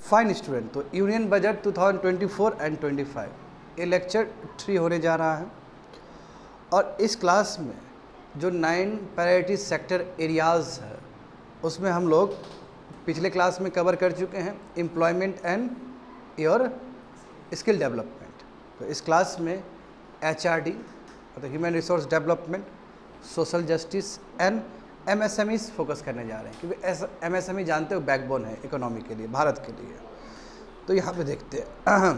Fine student, तो union budget 2024 and 25 ये lecture 3 होने जा रहा है। और इस क्लास में जो 9 प्रायोरिटी सेक्टर एरियाज़ है उसमें हम लोग पिछले क्लास में कवर कर चुके हैं employment and your skill development. तो इस क्लास में HRD मतलब human resource development, social justice and MSMEs focus करने जा रहे हैं, क्योंकि MSME जानते हो बैकबोन है इकोनॉमी के लिए, भारत के लिए। तो यहाँ पे देखते हैं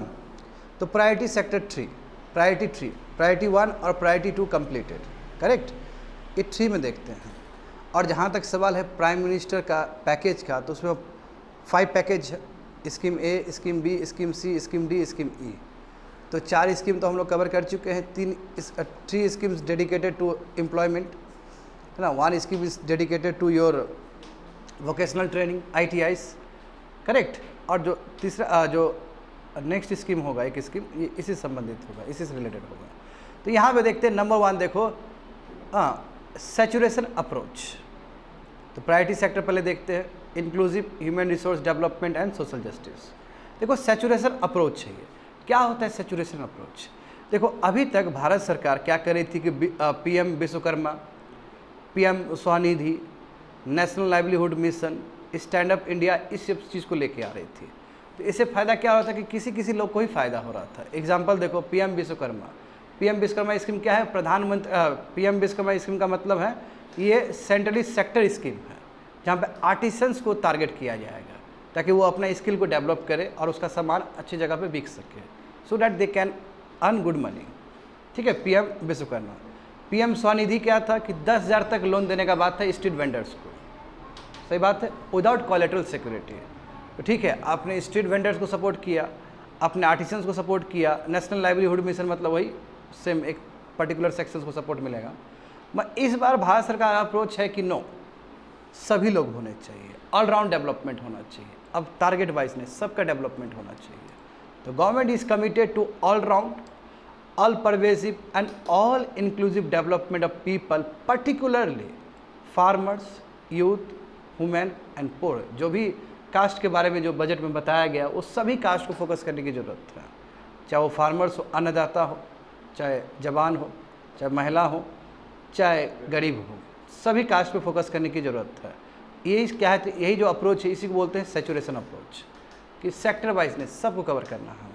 तो प्रायोरिटी सेक्टर 3, प्रायोरिटी 1 और प्रायोरिटी 2 कंप्लीटेड, करेक्ट। ये 3 में देखते हैं। और जहाँ तक सवाल है प्राइम मिनिस्टर का पैकेज का, तो उसमें 5 पैकेज है, scheme A, scheme B, scheme C, scheme D, scheme E। तो 4 स्कीम तो हम लोग कवर कर चुके हैं। 3 स्कीम्स डेडिकेटेड टू एम्प्लॉयमेंट है ना, 1 scheme is dedicated to your vocational training ITIs, correct. और जो तीसरा जो नेक्स्ट स्कीम होगा, एक स्कीम ये इसी से संबंधित होगा, इसी से रिलेटेड होगा। तो यहाँ पे देखते हैं नंबर 1 देखो, सैचुरेशन अप्रोच। तो प्रायोरिटी सेक्टर पहले देखते हैं, inclusive human resource development and social justice. देखो सैचुरेशन अप्रोच है, ये क्या होता है सैचुरेशन अप्रोच। देखो अभी तक भारत सरकार क्या कर रही थी कि PM Vishwakarma, PM Svanidhi, national livelihood mission, stand up India, इस सब चीज़ को लेके आ रही थी। तो इससे फ़ायदा क्या हो रहा था कि किसी लोग को ही फ़ायदा हो रहा था। एग्जाम्पल देखो PM विश्वकर्मा स्कीम क्या है, प्रधानमंत्री PM विश्वकर्मा स्कीम का मतलब है ये सेंट्रली सेक्टर स्कीम है, जहाँ पे आर्टिसंस को टारगेट किया जाएगा ताकि वो अपना स्किल को डेवलप करे और उसका सामान अच्छी जगह पे बिक सके, so that they can earn good money. ठीक है, PM विश्वकर्मा। PM स्वनिधि क्या था कि 10,000 तक लोन देने का बात था स्ट्रीट वेंडर्स को, सही बात है, विदाउट कोलेटरल सिक्योरिटी। तो ठीक है, आपने स्ट्रीट वेंडर्स को सपोर्ट किया, आपने आर्टिसंस को सपोर्ट किया। नेशनल लाइवलीहुड मिशन मतलब वही सेम एक पर्टिकुलर सेक्शंस को सपोर्ट मिलेगा। इस बार भारत सरकार का अप्रोच है कि नो, सभी लोग होने चाहिए, ऑलराउंड डेवलपमेंट होना चाहिए। अब टारगेट वाइज ने सबका डेवलपमेंट होना चाहिए। तो government is committed to all round, all pervasive and all inclusive development of people, particularly farmers, youth, women and poor. जो भी कास्ट के बारे में जो बजट में बताया गया, वो सभी कास्ट को फोकस करने की ज़रूरत है, चाहे वो फार्मर्स हो, अन्नदाता हो, चाहे जवान हो, चाहे महिला हो, चाहे गरीब हो, सभी कास्ट पे फोकस करने की ज़रूरत है। यही क्या है, यही जो अप्रोच है इसी को बोलते हैं सैचुरेशन अप्रोच, कि सेक्टर वाइज ने सबको कवर करना है।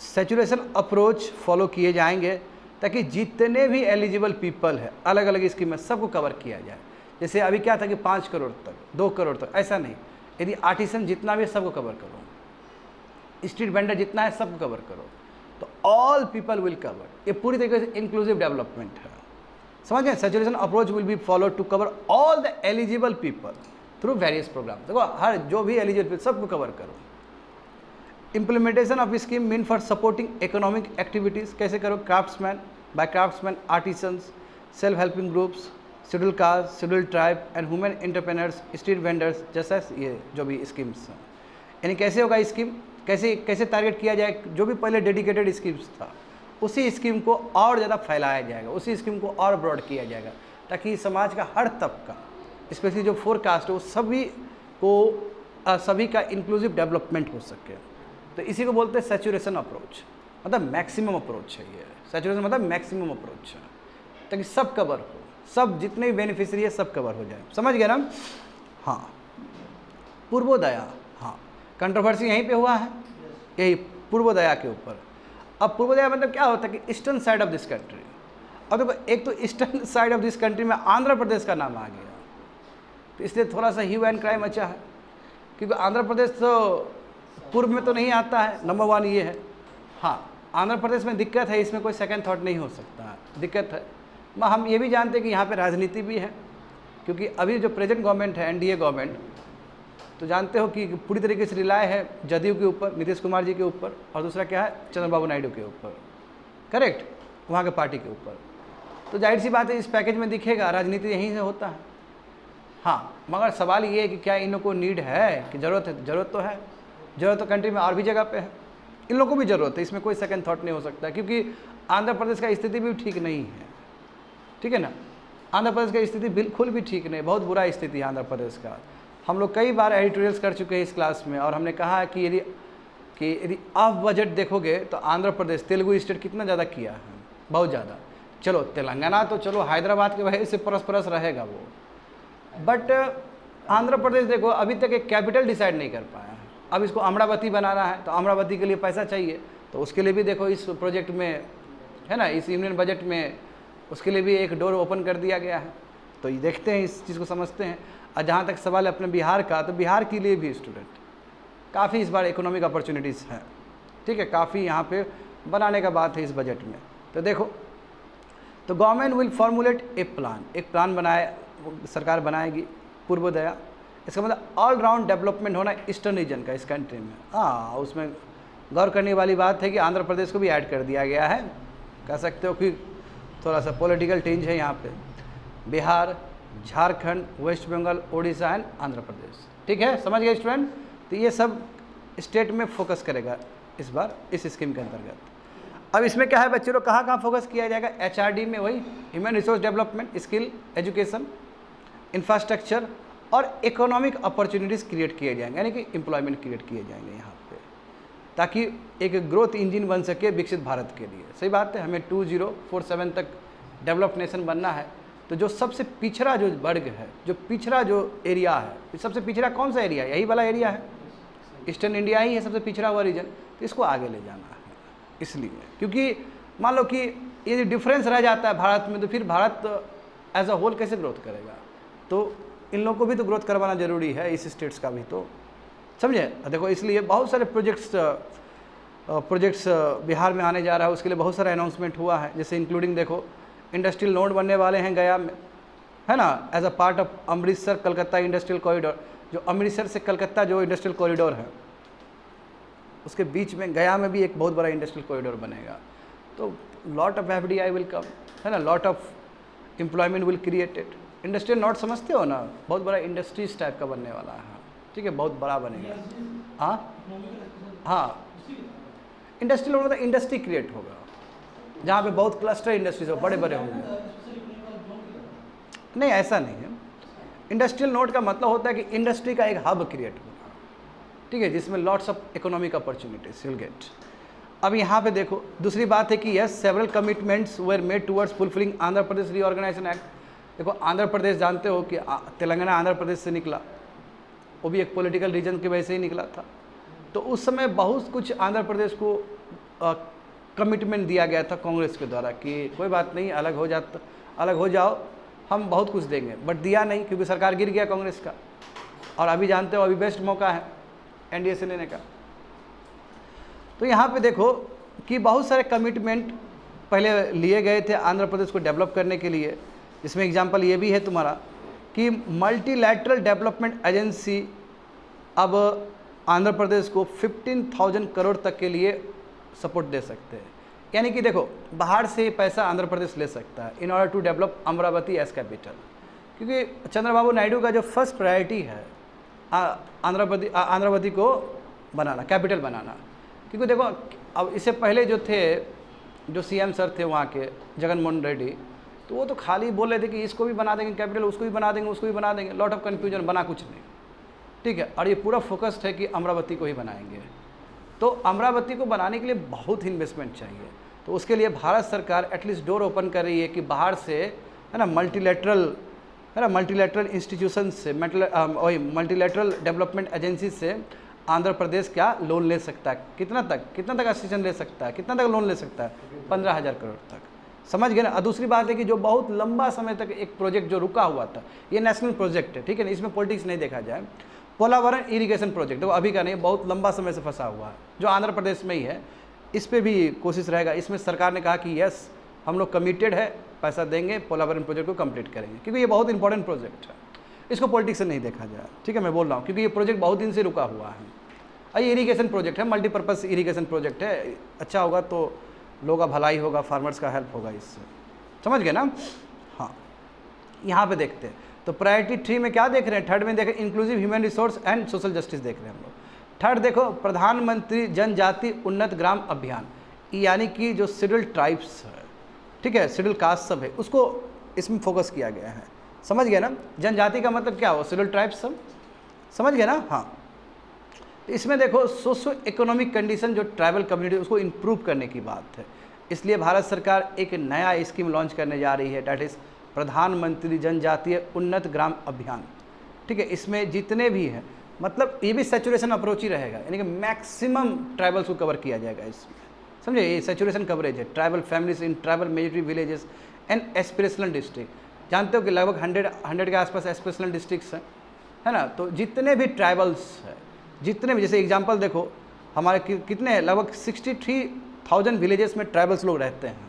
सैचुरेशन अप्रोच फॉलो किए जाएंगे ताकि जितने भी एलिजिबल पीपल है अलग अलग स्कीम में सबको कवर किया जाए। जैसे अभी क्या था कि 5 करोड़ तक, 2 करोड़ तक, ऐसा नहीं। यदि आर्टिसन जितना भी है सबको कवर करो, स्ट्रीट वेंडर जितना है सबको कवर करो, तो ऑल पीपल विल कवर। ये पूरी तरीके से इंक्लूसिव डेवलपमेंट है, समझ गए। Saturation approach will be follow to cover all the eligible people through various program. देखो हर जो भी एलिजिबल सबको कवर करो। Implementation of scheme mean for supporting economic activities, कैसे करो, craftsman, by craftsman, artisans, self helping groups, schedule caste, schedule tribe and women entrepreneurs, street vendors, जैसा ये जो भी स्कीम्स हैं। यानी कैसे होगा स्कीम, कैसे टारगेट किया जाए। जो भी पहले डेडिकेटेड स्कीम्स था उसी स्कीम को और ज़्यादा फैलाया जाएगा, उसी स्कीम को और ब्रॉड किया जाएगा, ताकि समाज का हर तबका, स्पेशली जो 4 कास्ट है, वो सभी का इंक्लूसिव डेवलपमेंट हो सके। तो इसी को बोलते हैं सैचुरेशन अप्रोच, मतलब मैक्सिमम अप्रोच है ये। सैचुरेशन मतलब मैक्सिमम अप्रोच है, ताकि सब कवर हो, सब जितने भी बेनिफिशियरी है सब कवर हो जाए, समझ गए ना। हाँ, पूर्वोदया, हाँ, कंट्रोवर्सी यहीं पे हुआ है, यही पूर्वोदया के ऊपर। अब पूर्वोदया मतलब क्या होता है कि eastern side of this country. अब देखो एक तो eastern side of this country में आंध्र प्रदेश का नाम आ गया, तो इसलिए थोड़ा सा ह्यू एंड क्राइम अच्छा है, क्योंकि आंध्र प्रदेश तो पूर्व में तो नहीं आता है, नंबर 1 ये है। हाँ, आंध्र प्रदेश में दिक्कत है, इसमें कोई सेकंड थॉट नहीं हो सकता है, दिक्कत है। हम ये भी जानते हैं कि यहाँ पे राजनीति भी है, क्योंकि अभी जो प्रेजेंट गवर्नमेंट है, NDA गवर्नमेंट, तो जानते हो कि पूरी तरीके से रिलाय है जदयू के ऊपर, नीतीश कुमार जी के ऊपर, और दूसरा क्या है, चंद्रबाबू नायडू के ऊपर, करेक्ट, वहाँ के पार्टी के ऊपर। तो जाहिर सी बात है इस पैकेज में दिखेगा राजनीति यहीं से होता है। हाँ, मगर सवाल ये है कि क्या इन लोगों को नीड है कि ज़रूरत है। ज़रूरत तो है, ज़रूरत तो कंट्री में और भी जगह पे है, इन लोगों को भी ज़रूरत है, इसमें कोई सेकंड थॉट नहीं हो सकता, क्योंकि आंध्र प्रदेश का स्थिति भी ठीक नहीं है, ठीक है ना। आंध्र प्रदेश की स्थिति बिल्कुल भी ठीक नहीं, बहुत बुरा स्थिति है आंध्र प्रदेश का। हम लोग कई बार एडिटोरियल्स कर चुके हैं इस क्लास में, और हमने कहा है कि यदि ऑफ बजट देखोगे तो आंध्र प्रदेश, तेलुगु स्टेट कितना ज़्यादा किया है, बहुत ज़्यादा। चलो तेलंगाना तो चलो हैदराबाद की वजह से परस रहेगा वो, बट आंध्र प्रदेश देखो अभी तक एक कैपिटल डिसाइड नहीं कर पाया है। अब इसको अमरावती बनाना है तो अमरावती के लिए पैसा चाहिए, तो उसके लिए भी देखो इस प्रोजेक्ट में है ना, इस यूनियन बजट में उसके लिए भी एक डोर ओपन कर दिया गया है। तो ये देखते हैं, इस चीज़ को समझते हैं। और जहाँ तक सवाल है अपने बिहार का, तो बिहार के लिए भी स्टूडेंट काफ़ी इस बार इकोनॉमिक अपॉर्चुनिटीज़ हैं, ठीक है, काफ़ी यहाँ पे बनाने का बात है इस बजट में। तो देखो, तो government will formulate A plan, एक प्लान सरकार बनाएगी, पूर्वोदया। इसका मतलब ऑल राउंड डेवलपमेंट होना ईस्टर्न रीजन का इस कंट्री में। हाँ, उसमें गौर करने वाली बात है कि आंध्र प्रदेश को भी ऐड कर दिया गया है, कह सकते हो कि थोड़ा सा पॉलिटिकल टेंज है यहाँ पे। बिहार, झारखंड, वेस्ट बंगाल, उड़ीसा एंड आंध्र प्रदेश, ठीक है, समझ गए स्टूडेंट। तो ये सब स्टेट में फोकस करेगा इस बार इस स्कीम के अंतर्गत। अब इसमें क्या है बच्चों लोग, कहाँ फोकस किया जाएगा? HRD में वही human resource development, skill education, infrastructure और इकोनॉमिक अपॉर्चुनिटीज़ क्रिएट किए जाएंगे, यानी कि एम्प्लॉयमेंट क्रिएट किए जाएंगे यहाँ पे, ताकि एक ग्रोथ इंजन बन सके विकसित भारत के लिए। सही बात है, हमें 2047 तक डेवलप्ड नेशन बनना है। तो जो सबसे पिछड़ा जो वर्ग है, जो पिछड़ा जो एरिया है, सबसे पिछड़ा कौन सा एरिया है? यही वाला एरिया है, ईस्टर्न इंडिया ही है सबसे पिछड़ा हुआ रीजन। तो इसको आगे ले जाना है इसलिए, क्योंकि मान लो कि ये डिफरेंस रह जाता है भारत में, तो फिर भारत एज अ होल कैसे ग्रोथ करेगा? तो इन लोगों को भी तो ग्रोथ करवाना जरूरी है, इस स्टेट्स का भी, तो समझे। देखो, इसलिए बहुत सारे प्रोजेक्ट्स बिहार में आने जा रहा है, उसके लिए बहुत सारा अनाउंसमेंट हुआ है, जैसे इंक्लूडिंग देखो इंडस्ट्रियल नोड बनने वाले हैं गया में, है ना, as a part of Amritsar Calcutta industrial corridor. जो अमृतसर से कलकत्ता जो इंडस्ट्रियल कॉरिडोर है, उसके बीच में गया में भी एक बहुत बड़ा इंडस्ट्रियल कॉरिडोर बनेगा। तो lot of FDI will come, है ना, lot of employment will created. Industrial node समझते हो ना, बहुत बड़ा इंडस्ट्रीज टाइप का बनने वाला है, ठीक है, बहुत बड़ा बनेगा। हाँ, इंडस्ट्रियल नोड मतलब इंडस्ट्री क्रिएट होगा जहाँ पे बहुत क्लस्टर इंडस्ट्रीज हो, बड़े बड़े होंगे। नहीं, ऐसा नहीं है। इंडस्ट्रियल नोड का मतलब होता है कि इंडस्ट्री का एक हब क्रिएट होगा, ठीक है, जिसमें lots of economic opportunities will get. अब यहाँ पे देखो, दूसरी बात है कि yes several commitments were made towards fulfilling Andhra Pradesh reorganisation act. देखो, आंध्र प्रदेश जानते हो कि तेलंगाना आंध्र प्रदेश से निकला, वो भी एक पॉलिटिकल रीजन की वजह से ही निकला था। तो उस समय बहुत कुछ आंध्र प्रदेश को कमिटमेंट दिया गया था कांग्रेस के द्वारा कि कोई बात नहीं, अलग हो जाओ, हम बहुत कुछ देंगे, बट दिया नहीं, क्योंकि सरकार गिर गया कांग्रेस का। और अभी जानते हो, अभी बेस्ट मौका है NDA से लेने का। तो यहाँ पे देखो कि बहुत सारे कमिटमेंट पहले लिए गए थे आंध्र प्रदेश को डेवलप करने के लिए। इसमें एग्जांपल ये भी है तुम्हारा कि मल्टीलैटरल डेवलपमेंट एजेंसी अब आंध्र प्रदेश को 15,000 करोड़ तक के लिए सपोर्ट दे सकते हैं। यानी कि देखो, बाहर से पैसा आंध्र प्रदेश ले सकता है in order to develop Amaravati as capital, क्योंकि चंद्रबाबू नायडू का जो फर्स्ट प्रायोरिटी है आंध्रावती को बनाना, कैपिटल बनाना। क्योंकि देखो, अब इससे पहले जो CM सर थे वहाँ के, जगन मोहन रेड्डी, तो वो तो खाली बोल रहे थे कि इसको भी बना देंगे कैपिटल, उसको भी बना देंगे, उसको भी बना देंगे, लॉट ऑफ कन्फ्यूजन, बना कुछ नहीं, ठीक है। और ये पूरा फोकस्ड है कि अमरावती को ही बनाएंगे। तो अमरावती को बनाने के लिए बहुत इन्वेस्टमेंट चाहिए, तो उसके लिए भारत सरकार एटलीस्ट डोर ओपन कर रही है कि बाहर से, है ना, मल्टीलैटरल इंस्टीट्यूशन से, मल्टीलैटरल डेवलपमेंट एजेंसी से आंध्र प्रदेश क्या लोन ले सकता है, कितना तक असिस्टेंस ले सकता है, कितना तक लोन ले सकता है? 15,000 करोड़ तक, समझ गए ना। और दूसरी बात है कि जो बहुत लंबा समय तक एक प्रोजेक्ट जो रुका हुआ था, ये नेशनल प्रोजेक्ट है, ठीक है ना, इसमें पॉलिटिक्स नहीं देखा जाए। पोलावरम इरिगेशन प्रोजेक्ट, वो अभी का नहीं, बहुत लंबा समय से फंसा हुआ है, जो आंध्र प्रदेश में ही है। इस पर भी कोशिश रहेगा। इसमें सरकार ने कहा कि यस, हम लोग कमिटेड है, पैसा देंगे, पोलावरम प्रोजेक्ट को कंप्लीट करेंगे, क्योंकि ये बहुत इंपॉर्टेंट प्रोजेक्ट है, इसको पॉलिटिक्स से नहीं देखा जाए, ठीक है, मैं बोल रहा हूँ, क्योंकि ये प्रोजेक्ट बहुत दिन से रुका हुआ है। ये इरिगेशन प्रोजेक्ट है, मल्टीपर्पज़ इरिगेशन प्रोजेक्ट है, अच्छा होगा तो लोगों का भलाई होगा, फार्मर्स का हेल्प होगा इससे, समझ गए ना। हाँ, यहाँ पे देखते हैं, तो प्रायोरिटी 3 में क्या देख रहे हैं? थर्ड में देखें inclusive human resource and social justice देख रहे हैं हम लोग। थर्ड देखो, प्रधानमंत्री जनजाति उन्नत ग्राम अभियान, यानी कि जो शेड्यूल्ड ट्राइब्स है, ठीक है, शेड्यूल कास्ट सब है, उसको इसमें फोकस किया गया है, समझ गए ना। जनजाति का मतलब क्या हो? शेड्यूल्ड ट्राइब्स सब, समझ गए ना। हाँ, इसमें देखो सोशो इकोनॉमिक कंडीशन जो ट्राइबल कम्युनिटी उसको इम्प्रूव करने की बात है, इसलिए भारत सरकार एक नया स्कीम लॉन्च करने जा रही है, डैट इज़ प्रधानमंत्री जनजातीय उन्नत ग्राम अभियान। ठीक है, इसमें जितने भी हैं, मतलब ये भी सैचुरेशन अप्रोच ही रहेगा, यानी कि मैक्सिमम ट्राइबल्स को कवर किया जाएगा इसमें, समझे। ये सैचुरेशन कवरेज है, tribal families in tribal majority villages and aspirational district. जानते हो कि लगभग 100 के आसपास एस्पिरेशनल डिस्ट्रिक्ट्स हैं, है ना। तो जितने भी ट्राइबल्स हैं, जितने भी, जैसे एग्जांपल देखो हमारे कितने लगभग 63,000 विलेजेस में ट्राइबल्स लोग रहते हैं,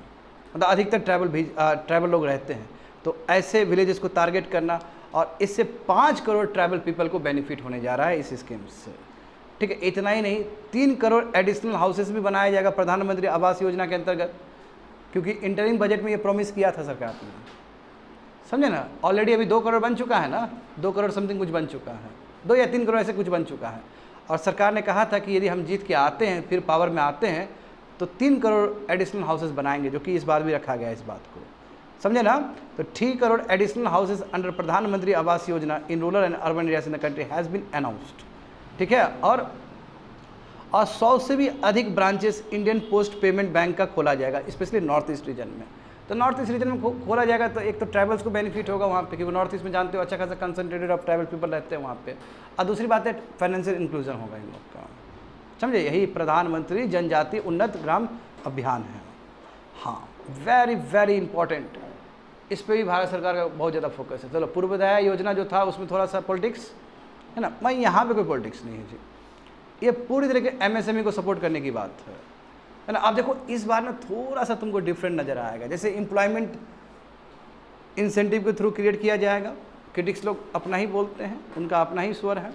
मतलब अधिकतर ट्राइबल लोग रहते हैं। तो ऐसे विलेजेस को टारगेट करना, और इससे 5 करोड़ ट्राइबल पीपल को बेनिफिट होने जा रहा है इस स्कीम से। ठीक है, इतना ही नहीं, 3 करोड़ एडिशनल हाउसेस भी बनाया जाएगा प्रधानमंत्री आवास योजना के अंतर्गत, क्योंकि इंटरिम बजट में ये प्रॉमिस किया था सरकार ने, समझे ना। ऑलरेडी अभी 2 करोड़ बन चुका है ना, 2 करोड़ समथिंग कुछ बन चुका है, 2 या 3 करोड़ ऐसे कुछ बन चुका है। और सरकार ने कहा था कि यदि हम जीत के आते हैं, फिर पावर में आते हैं, तो 3 करोड़ एडिशनल हाउसेस बनाएंगे, जो कि इस बार भी रखा गया है इस बात को, समझे ना। तो 3 crore additional houses under Pradhan Mantri Awas Yojana in rural and urban areas in the country has been announced. ठीक है, और 100 से भी अधिक branches Indian post payment bank का खोला जाएगा, स्पेशली नॉर्थ ईस्ट रीजन में। तो नॉर्थ ईस्ट रीजन में खोला जाएगा, तो एक तो ट्राइबल्स को बेनिफिट होगा वहाँ पे, क्योंकि नॉर्थ ईस्ट में जानते हो अच्छा खासा कंसंट्रेटेड ऑफ ट्राइबल पीपल रहते हैं वहाँ पे। और दूसरी बात है फाइनेंशियल इंक्लूजन होगा इन लोग का, समझे। यही प्रधानमंत्री जनजातीय उन्नत ग्राम अभियान है। हाँ, वेरी वेरी इंपॉर्टेंट, इस पर भी भारत सरकार का बहुत ज़्यादा फोकस है। चलो, पूर्वोदय योजना जो था उसमें थोड़ा सा पॉलिटिक्स है ना, मैं यहाँ पे कोई पॉलिटिक्स नहीं है जी, ये पूरी तरह के एमएसएमई को सपोर्ट करने की बात है ना। आप देखो इस बार ना थोड़ा सा तुमको डिफरेंट नज़र आएगा, जैसे एम्प्लॉयमेंट इंसेंटिव के थ्रू क्रिएट किया जाएगा। क्रिटिक्स लोग अपना ही बोलते हैं, उनका अपना ही स्वर है।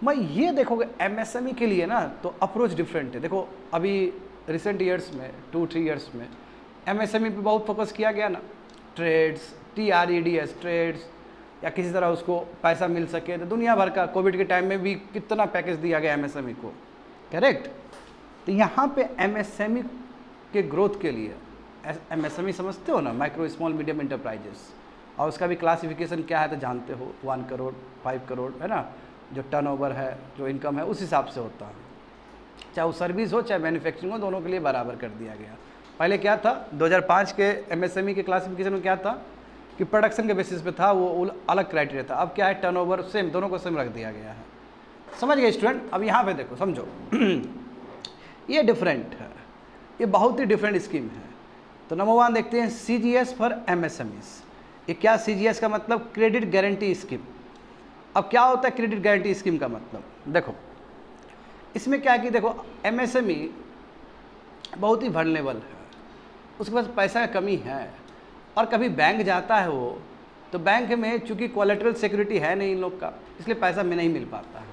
मैं ये देखोगे एमएसएमई के लिए ना तो अप्रोच डिफरेंट है। देखो अभी रिसेंट ईयर्स में 2-3 ईयर्स में एमएसएमई पे बहुत फोकस किया गया ना, ट्रेड्स, TREDS ट्रेड्स, या किसी तरह उसको पैसा मिल सके। तो दुनिया भर का कोविड के टाइम में भी कितना पैकेज दिया गया एमएसएमई को, करेक्ट। तो यहाँ पे एमएसएमई के ग्रोथ के लिए, एमएसएमई समझते हो ना, माइक्रो स्मॉल मीडियम इंटरप्राइजेस, और उसका भी क्लासिफिकेशन क्या है तो जानते हो, 1 करोड़ 5 करोड़ है ना, जो टर्नओवर है, जो इनकम है, उस हिसाब से होता है। चाहे वो सर्विस हो चाहे मैन्युफैक्चरिंग हो, दोनों के लिए बराबर कर दिया गया। पहले क्या था, 2005 के एमएसएमई के क्लासिफिकेशन में क्या था कि प्रोडक्शन के बेसिस पे था, वो अलग क्राइटेरिया था। अब क्या है, टर्नओवर सेम, दोनों को सेम रख दिया गया है। समझ गए स्टूडेंट। अब यहाँ पे देखो, समझो ये डिफरेंट है, ये बहुत ही डिफरेंट स्कीम है। तो नंबर 1 देखते हैं, CGS फॉर MSMEs। ये क्या, CGS का मतलब क्रेडिट गारंटी स्कीम। अब क्या होता है क्रेडिट गारंटी स्कीम का मतलब, देखो इसमें क्या है कि देखो MSME बहुत ही वल्नरेबल है, उसके पास पैसा का कमी है, और कभी बैंक जाता है वो, तो बैंक में चूंकि कोलेटरल सिक्योरिटी है नहीं इन लोग का, इसलिए पैसा में नहीं मिल पाता है,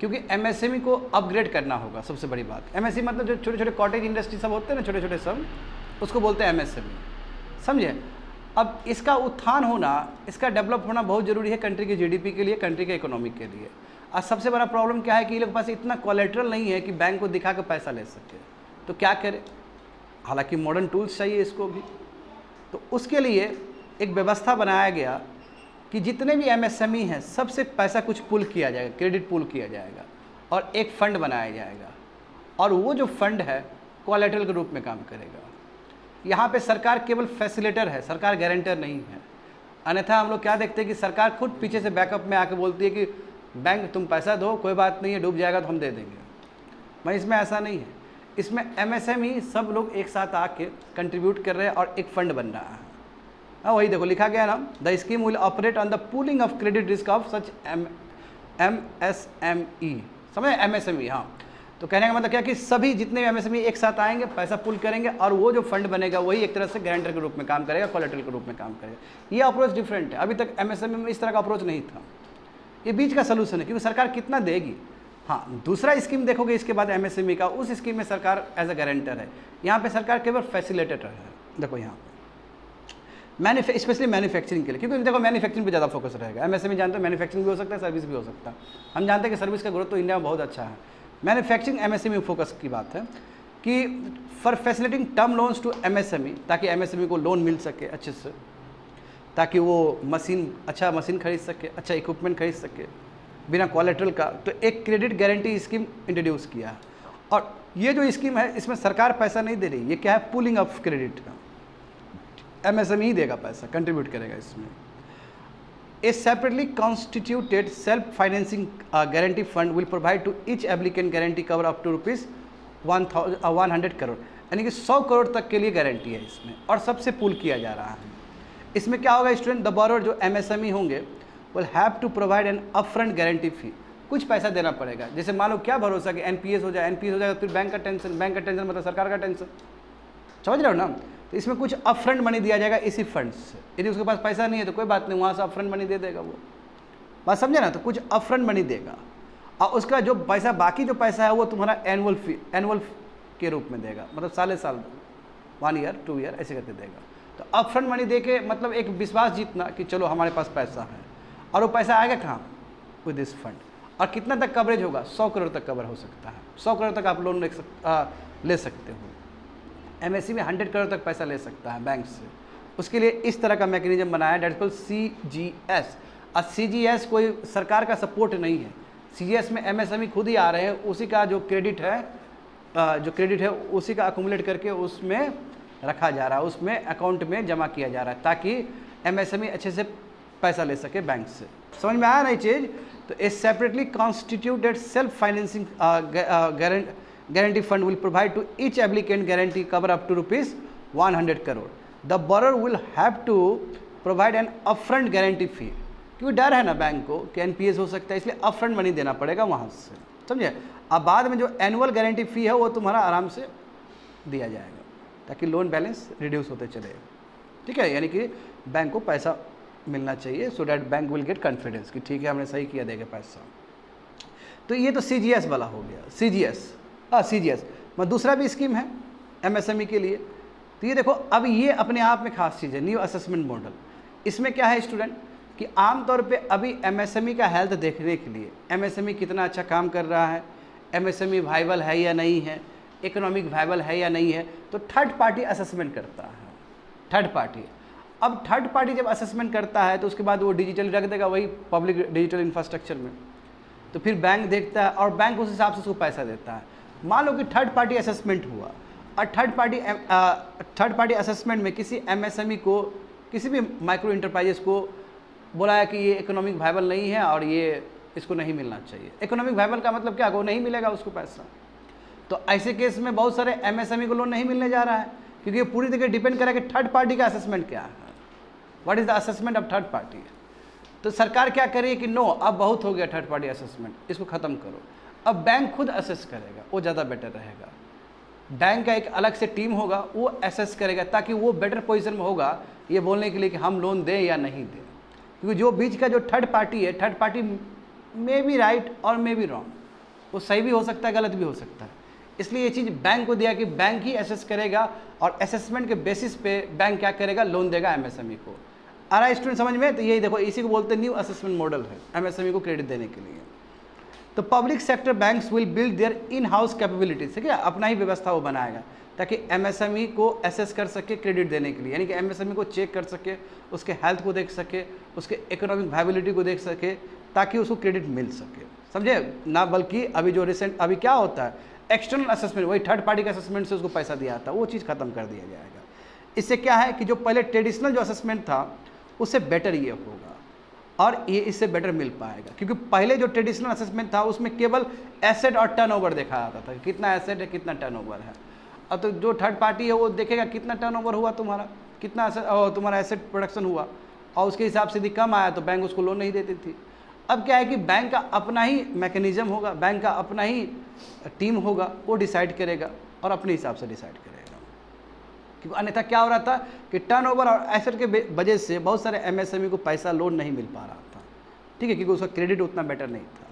क्योंकि MSME को अपग्रेड करना होगा। सबसे बड़ी बात, MSME मतलब जो छोटे छोटे कॉटेज इंडस्ट्री सब होते हैं ना, छोटे छोटे सब, उसको बोलते हैं MSME, समझे। अब इसका उत्थान होना, इसका डेवलप होना बहुत ज़रूरी है कंट्री की GDP के लिए, कंट्री के इकोनॉमी के लिए। और सबसे बड़ा प्रॉब्लम क्या है कि ये लोग के पास इतना कोलेटरल नहीं है कि बैंक को दिखा कर पैसा ले सके, तो क्या करे, हालांकि मॉडर्न टूल्स चाहिए इसको भी। तो उसके लिए एक व्यवस्था बनाया गया कि जितने भी MSME हैं सबसे पैसा कुछ पुल किया जाएगा, क्रेडिट पुल किया जाएगा, और एक फ़ंड बनाया जाएगा, और वो जो फंड है कोलेटरल के रूप में काम करेगा। यहाँ पे सरकार केवल फैसिलिटेटर है, सरकार गारंटर नहीं है। अन्यथा हम लोग क्या देखते हैं कि सरकार खुद पीछे से बैकअप में आके बोलती है कि बैंक तुम पैसा दो, कोई बात नहीं है, डूब जाएगा तो हम दे देंगे। मैं इसमें ऐसा नहीं है, इसमें MSME सब लोग एक साथ आके कंट्रीब्यूट कर रहे हैं और एक फंड बन रहा है। हाँ, वही देखो लिखा गया ना, the scheme will operate on the pooling of credit risk of such MSME, समझे, MSME। हाँ, तो कहने का मतलब क्या कि सभी जितने भी MSME एक साथ आएंगे, पैसा पुल करेंगे, और वो जो फंड बनेगा वही एक तरह से गारंटर के रूप में काम करेगा, कोलेटरल के रूप में काम करेगा। ये अप्रोच डिफरेंट है, अभी तक MSME में इस तरह का अप्रोच नहीं था। ये बीच का सोल्यूशन है, क्योंकि सरकार कितना देगी। हाँ, दूसरा स्कीम देखोगे इसके बाद MSME का, उस स्कीम में सरकार एज अ गारंटर है, यहाँ पे सरकार केवल फैसिलिटेटर है। देखो यहाँ पे स्पेशली मैन्युफैक्चरिंग के लिए, क्योंकि देखो मैन्युफैक्चरिंग पे ज़्यादा फोकस रहेगा। MSME जानते हो मैन्युफैक्चरिंग भी हो सकता है, सर्विस भी हो सकता है। हम जानते हैं कि सर्विस का ग्रोथ तो इंडिया में बहुत अच्छा है, मैन्युफैक्चरिंग MSME फोकस की बात है कि for facilitating term loans to MSME, ताकि MSME को लोन मिल सके अच्छे से। ताकि वो अच्छा मशीन खरीद सके, अच्छा इक्विपमेंट खरीद सके बिना कोलेट्रल का। तो एक क्रेडिट गारंटी स्कीम इंट्रोड्यूस किया है, और ये जो स्कीम है इसमें सरकार पैसा नहीं दे रही, ये क्या है, पूलिंग ऑफ क्रेडिट का, एमएसएमई ही देगा पैसा, कंट्रीब्यूट करेगा इसमें। A separately constituted self financing guarantee fund will provide to each applicant guarantee cover up to ₹100 crore, यानी कि 100 करोड़ तक के लिए गारंटी है इसमें, और सबसे पूल किया जा रहा है। इसमें क्या होगा स्टूडेंट, द बोरोवर जो एमएसएमई होंगे will have to provide an upfront guarantee fee, कुछ पैसा देना पड़ेगा। जैसे मान लो क्या भरोसा कि एनपीएस हो जाएगा, फिर बैंक का टेंशन मतलब सरकार का टेंशन, समझ रहे हो ना। तो इसमें कुछ अपफ्रंट मनी दिया जाएगा इसी फंड से। यदि उसके पास पैसा नहीं है तो कोई बात नहीं, वहाँ से अपफ्रंट मनी दे देगा वो, बात समझे ना। तो कुछ अपफ्रंट मनी देगा, और उसका जो पैसा, बाकी जो पैसा है वो तुम्हारा एनुअल के रूप में देगा, मतलब साल 1 ईयर 2 ईयर ऐसे करके देगा। तो अपफ्रंट मनी दे के मतलब एक विश्वास जीतना कि चलो हमारे पास पैसा है, और वो पैसा आएगा कहाँ, विद दिस फंड। और कितना तक कवरेज होगा, 100 करोड़ तक कवर हो सकता है, 100 करोड़ तक आप लोन ले सकते हो। एमएसएमई में 100 करोड़ तक पैसा ले सकता है बैंक से। उसके लिए इस तरह का मैकेनिज्म बनाया, डेट कॉल्ड सीजीएस। और सीजीएस कोई सरकार का सपोर्ट नहीं है, सीजीएस में एमएसएमई खुद ही आ रहे हैं, उसी का जो क्रेडिट है उसी का अकुमुलेट करके उसमें रखा जा रहा है, उसमें अकाउंट में जमा किया जा रहा है, ताकि एमएसएमई अच्छे से पैसा ले सके बैंक से। समझ में आया ना ये चीज़। तो a separately constituted self financing guarantee fund will provide to each applicant guarantee cover up to ₹100 crore. The borrower will have to provide an upfront guarantee fee, क्योंकि डर है ना बैंक को कि एनपीएस हो सकता है, इसलिए अपफ्रंट मनी देना पड़ेगा वहाँ से, समझे। अब बाद में जो एनुअल गारंटी फी है वो तुम्हारा आराम से दिया जाएगा, ताकि लोन बैलेंस रिड्यूस होते चले, ठीक है। यानी कि बैंक को पैसा मिलना चाहिए, so that bank will get confidence कि ठीक है हमने सही किया, देगा पैसा। तो ये तो सीजीएस वाला हो गया, सीजीएस मतलब दूसरा भी स्कीम है एमएसएमई के लिए। तो ये देखो, अब ये अपने आप में खास चीज़ है, न्यू असेसमेंट मॉडल। इसमें क्या है स्टूडेंट कि आमतौर पे अभी एमएसएमई का हेल्थ देखने के लिए, एमएसएमई कितना अच्छा काम कर रहा है, एमएसएमई वाइबल है या नहीं है, इकोनॉमिक वाइबल है या नहीं है, तो थर्ड पार्टी असेसमेंट करता है, थर्ड पार्टी। अब थर्ड पार्टी जब असेसमेंट करता है तो उसके बाद वो डिजिटली रख देगा वही पब्लिक डिजिटल इंफ्रास्ट्रक्चर में, तो फिर बैंक देखता है और बैंक उस हिसाब से उसको पैसा देता है। मान लो कि थर्ड पार्टी असेसमेंट हुआ, और थर्ड पार्टी असेसमेंट में किसी एमएसएमई को, किसी भी माइक्रो इंटरप्राइजेस को बोलाया कि ये इकोनॉमिक वाइबल नहीं है और ये इसको नहीं मिलना चाहिए। इकोनॉमिक वाइबल का मतलब क्या, वो नहीं मिलेगा उसको पैसा। तो ऐसे केस में बहुत सारे एमएसएमई को लोन नहीं मिलने जा रहा है, क्योंकि ये पूरी तरह डिपेंड करेगा कि थर्ड पार्टी का असेसमेंट क्या है, what is the assessment of third party. तो सरकार क्या करेगी कि नो, अब बहुत हो गया थर्ड पार्टी असेसमेंट, इसको ख़त्म करो। अब बैंक खुद असेस करेगा, वो ज़्यादा बेटर रहेगा। बैंक का एक अलग से टीम होगा, वो असेस करेगा, ताकि वो बेटर पोजीशन में होगा ये बोलने के लिए कि हम लोन दें या नहीं दें। क्योंकि जो बीच का जो थर्ड पार्टी है, third party may be right और मे बी रॉन्ग, वो सही भी हो सकता है, गलत भी हो सकता है। इसलिए ये चीज़ बैंक को दिया कि बैंक ही असेस करेगा, और असेसमेंट के बेसिस पे बैंक क्या करेगा, लोन देगा एमएसएमई को। आ रहा है स्टूडेंट समझ में। तो यही देखो, इसी को बोलते हैं न्यू असेसमेंट मॉडल है एमएसएमई को क्रेडिट देने के लिए। तो public sector banks will build their in house capabilities, ठीक है, अपना ही व्यवस्था वो बनाएगा, ताकि एमएसएमई को असेस कर सके क्रेडिट देने के लिए, यानी कि एमएसएमई को चेक कर सके, उसके हेल्थ को देख सके, उसके इकोनॉमिक वायबिलिटी को देख सके, ताकि उसको क्रेडिट मिल सके, समझे ना। बल्कि अभी जो रिसेंट अभी क्या होता है, एक्सटर्नल असेसमेंट, वही थर्ड पार्टी के असेसमेंट से उसको पैसा दिया था, वो चीज़ खत्म कर दिया जाएगा। इससे क्या है कि जो पहले ट्रेडिशनल जो असेसमेंट था उससे बेटर ये होगा, और ये इससे बेटर मिल पाएगा। क्योंकि पहले जो ट्रेडिशनल असेसमेंट था उसमें केवल एसेट और टर्नओवर देखा जाता था, कितना एसेट है कितना टर्नओवर है। अब तो जो थर्ड पार्टी है वो देखेगा कितना टर्नओवर हुआ तुम्हारा, कितना तुम्हारा एसेट प्रोडक्शन हुआ, और उसके हिसाब से यदि कम आया तो बैंक उसको लोन नहीं देती थी। अब क्या है कि बैंक का अपना ही मैकेनिज्म होगा, बैंक का अपना ही टीम होगा, वो डिसाइड करेगा और अपने हिसाब से डिसाइड करेगा। क्योंकि अन्यथा क्या हो रहा था कि टर्नओवर और एसेट के वजह से बहुत सारे एमएसएमई को पैसा लोन नहीं मिल पा रहा था, ठीक है, क्योंकि उसका क्रेडिट उतना बेटर नहीं था।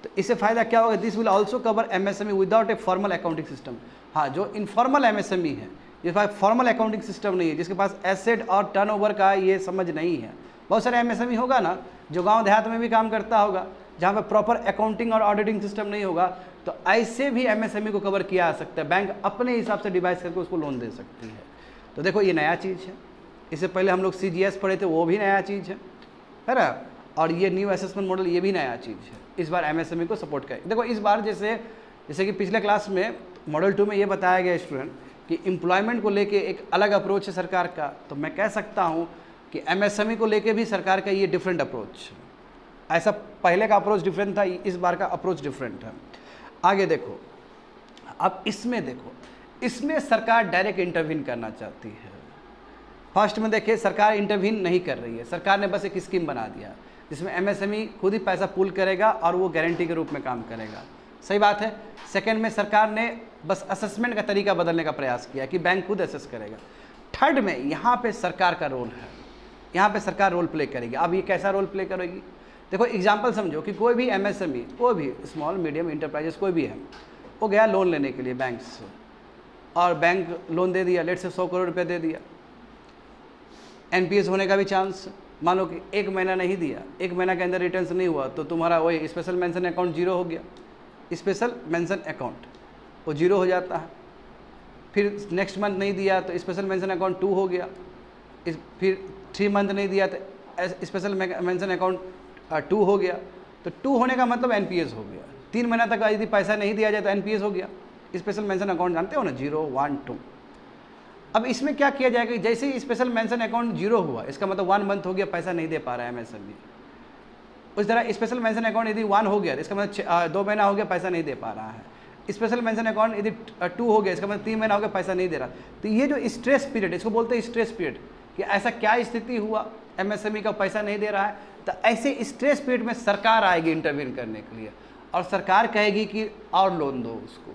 तो इससे फ़ायदा क्या होगा, this will also cover MSME without a formal accounting system. हाँ, जो इनफॉर्मल एमएसएमई है, जिसके पास फॉर्मल अकाउंटिंग सिस्टम नहीं है, जिसके पास एसेट और टर्नओवर का ये समझ नहीं है, बहुत सारे एमएसएमई होगा ना जो गाँव देहात में भी काम करता होगा, जहाँ पर प्रॉपर अकाउंटिंग और ऑडिटिंग सिस्टम नहीं होगा, तो ऐसे भी एमएसएमई को कवर किया जा सकता है। बैंक अपने हिसाब से डिवाइस करके उसको लोन दे सकती है। तो देखो ये नया चीज़ है, इससे पहले हम लोग CGS पढ़े थे, वो भी नया चीज़ है ना। और ये न्यू असेसमेंट मॉडल ये भी नया चीज़ है, इस बार MSME को सपोर्ट करें। देखो इस बार जैसे कि पिछले क्लास में मॉडल 2 में ये बताया गया स्टूडेंट कि एम्प्लॉयमेंट को लेके एक अलग अप्रोच है सरकार का, तो मैं कह सकता हूँ कि MSME को लेके भी सरकार का ये डिफरेंट अप्रोच है। ऐसा पहले का अप्रोच डिफरेंट था, इस बार का अप्रोच डिफरेंट है। आगे देखो, अब इसमें देखो, इसमें सरकार डायरेक्ट इंटरवीन करना चाहती है। फर्स्ट में देखिए सरकार इंटरवीन नहीं कर रही है, सरकार ने बस एक स्कीम बना दिया जिसमें MSME खुद ही पैसा पूल करेगा और वो गारंटी के रूप में काम करेगा। सही बात है। सेकंड में सरकार ने बस असेसमेंट का तरीका बदलने का प्रयास किया कि बैंक खुद असेस करेगा। थर्ड में यहाँ पे सरकार का रोल है, यहाँ पे सरकार रोल प्ले करेगी। अब ये कैसा रोल प्ले करेगी? देखो एग्जांपल समझो कि कोई भी MSME, कोई भी स्मॉल मीडियम इंटरप्राइजेस कोई भी है, वो गया लोन लेने के लिए बैंक से, और बैंक लोन दे दिया, लेट से 100 करोड़ रुपये दे दिया। NPS होने का भी चांस, मान लो कि 1 महीना नहीं दिया, 1 महीना के अंदर रिटर्न्स नहीं हुआ, तो तुम्हारा वही स्पेशल मेंशन अकाउंट जीरो हो गया। स्पेशल मेंशन अकाउंट वो जीरो हो जाता है। फिर नेक्स्ट मंथ नहीं दिया तो स्पेशल मेंशन अकाउंट 2 हो गया। फिर 3 मंथ नहीं दिया तो स्पेशल मेंशन अकाउंट 2 हो गया। तो 2 होने का मतलब NPS हो गया। 3 महीना तक यदि पैसा नहीं दिया जाए तो NPS हो गया। स्पेशल मेंशन अकाउंट जानते हो ना, 0, 1, 2। अब इसमें क्या किया जाएगा, जैसे ही स्पेशल मेंशन अकाउंट जीरो हुआ, इसका मतलब 1 मंथ हो गया पैसा नहीं दे पा रहा है MSME। उस तरह स्पेशल मेंशन अकाउंट यदि 1 हो गया, इसका मतलब 2 महीना हो गया पैसा नहीं दे पा रहा है। स्पेशल मेंशन अकाउंट यदि 2 हो गया, इसका मतलब 3 महीना हो गया पैसा नहीं दे रहा। तो ये जो स्ट्रेस पीरियड, इसको बोलते हैं स्ट्रेस पीरियड, कि ऐसा क्या स्थिति हुआ MSME का पैसा नहीं दे रहा है, तो ऐसे स्ट्रेस पीरियड में सरकार आएगी इंटरवीन करने के लिए, और सरकार कहेगी कि और लोन दो उसको,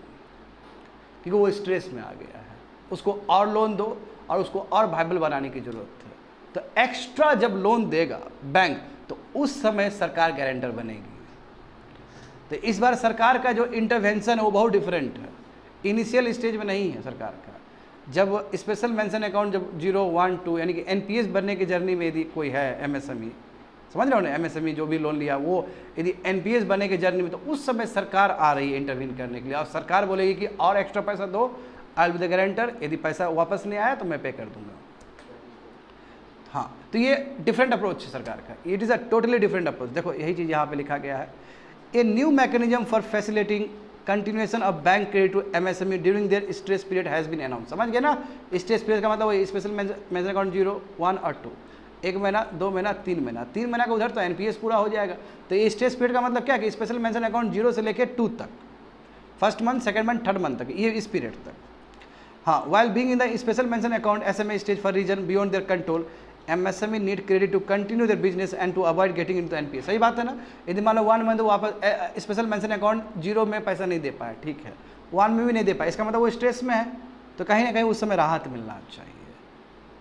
क्योंकि वो स्ट्रेस में आ गया है, उसको और लोन दो और उसको और वायबल बनाने की ज़रूरत है। तो एक्स्ट्रा जब लोन देगा बैंक, तो उस समय सरकार गारंटर बनेगी। तो इस बार सरकार का जो इंटरवेंशन है वो बहुत डिफरेंट है, इनिशियल स्टेज में नहीं है सरकार का। जब स्पेशल मेंशन अकाउंट जब 0, 1, 2 यानी कि NPS बनने की जर्नी में यदि कोई है MSME, समझ रहे हो ना, MSME जो भी लोन लिया वो यदि NPS बनने की जर्नी में, तो उस समय सरकार आ रही है इंटरवीन करने के लिए, और सरकार बोलेगी कि और एक्स्ट्रा पैसा दो, I will be the guarantor, यदि पैसा वापस नहीं आया तो मैं पे कर दूंगा। हाँ, तो ये डिफरेंट अप्रोच है सरकार का, it is a totally different approach. देखो यही चीज़ यहाँ पे लिखा गया है, a new mechanism for facilitating continuation of bank credit to MSME during their stress period has been announce. समझ गए ना, स्ट्रेस पीरियड का मतलब वही स्पेशल मेंशन अकाउंट 0, 1 और 2, 1 महीना, 2 महीना, 3 महीना, 3 महीना का उधर तो NPS पूरा हो जाएगा। तो ये स्ट्रेस पीरियड का मतलब क्या कि स्पेशल मेंशन अकाउंट 0 से लेकर 2 तक, first month, second month, third month तक, ये इस पीरियड तक। हाँ, while being in the special mention account SMA stage for region beyond their control, MSME need credit to continue their business and to avoid getting into NPA। सही बात है ना। यदि मान लो 1 मंथ वापस स्पेशल मेंशन अकाउंट 0 में पैसा नहीं दे पाया, ठीक है, 1 में भी नहीं दे पाया, इसका मतलब वो स्ट्रेस में है, तो कहीं ना कहीं उस समय राहत मिलना चाहिए,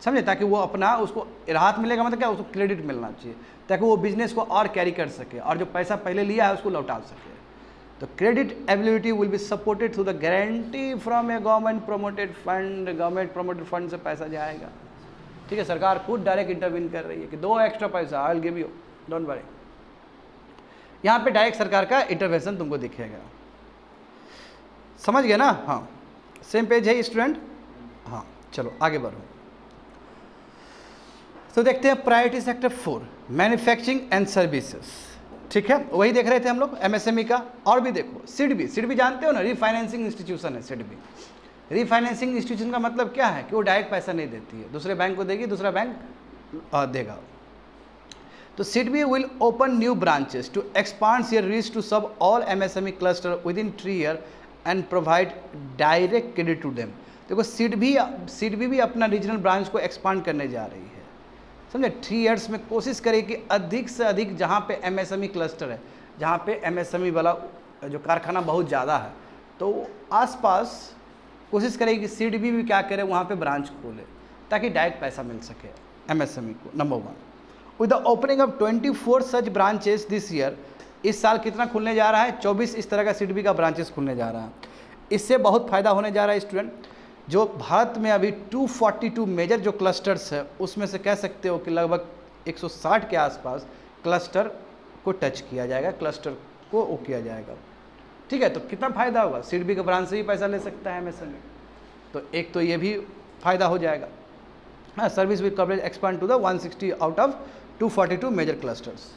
समझे, ताकि वो अपना, उसको राहत मिलेगा मतलब क्या, उसको क्रेडिट मिलना चाहिए, ताकि वो बिजनेस को और कैरी कर सके और जो पैसा पहले लिया है उसको लौटा सके। तो credit ability will be supported through the guarantee from A government promoted fund. Government promoted fund से पैसा जाएगा, ठीक है, सरकार खुद डायरेक्ट इंटरवीन कर रही है कि दो एक्स्ट्रा पैसा, I will give you, don't worry. यहाँ पे डायरेक्ट सरकार का इंटरवेंशन तुमको दिखेगा, समझ गए ना। हाँ, सेम पेज है स्टूडेंट। हाँ, चलो आगे बढ़ो। तो देखते हैं priority sector 4, manufacturing and services, ठीक है, वही देख रहे थे हम लोग MSME का। और भी देखो सिडबी जानते हो ना, रीफाइनेंसिंग इंस्टीट्यूशन है सिडबी। रीफाइनेंसिंग इंस्टीट्यूशन का मतलब क्या है कि वो डायरेक्ट पैसा नहीं देती है, दूसरे बैंक को देगी, दूसरा बैंक देगा। तो SIDBI will open new branches to expand your reach to serve all MSME cluster within 3 year and provide direct credit to them. देखो सिडबी भी अपना रीजनल ब्रांच को एक्सपांड करने जा रही है, समझे। 3 ईयर्स में कोशिश करें कि अधिक से अधिक जहाँ पे MSME क्लस्टर है, जहाँ पे MSME वाला जो कारखाना बहुत ज़्यादा है, तो आसपास कोशिश करें कि सिडबी भी क्या करे, वहाँ पे ब्रांच खोले ताकि डायरेक्ट पैसा मिल सके MSME को। Number 1, with the opening of 24 such branches this year, इस साल कितना खुलने जा रहा है, 24 इस तरह का सिडबी का ब्रांचेस खुलने जा रहा है। इससे बहुत फ़ायदा होने जा रहा है स्टूडेंट। जो भारत में अभी 242 मेजर जो क्लस्टर्स है, उसमें से कह सकते हो कि लगभग 160 के आसपास क्लस्टर को टच किया जाएगा, क्लस्टर को वो किया जाएगा, ठीक है। तो कितना फ़ायदा होगा, सिडबी के ब्रांच से ही पैसा ले सकता है MSME, तो एक तो ये भी फ़ायदा हो जाएगा। हाँ, service with coverage expand to the 160 out of 242 major clusters.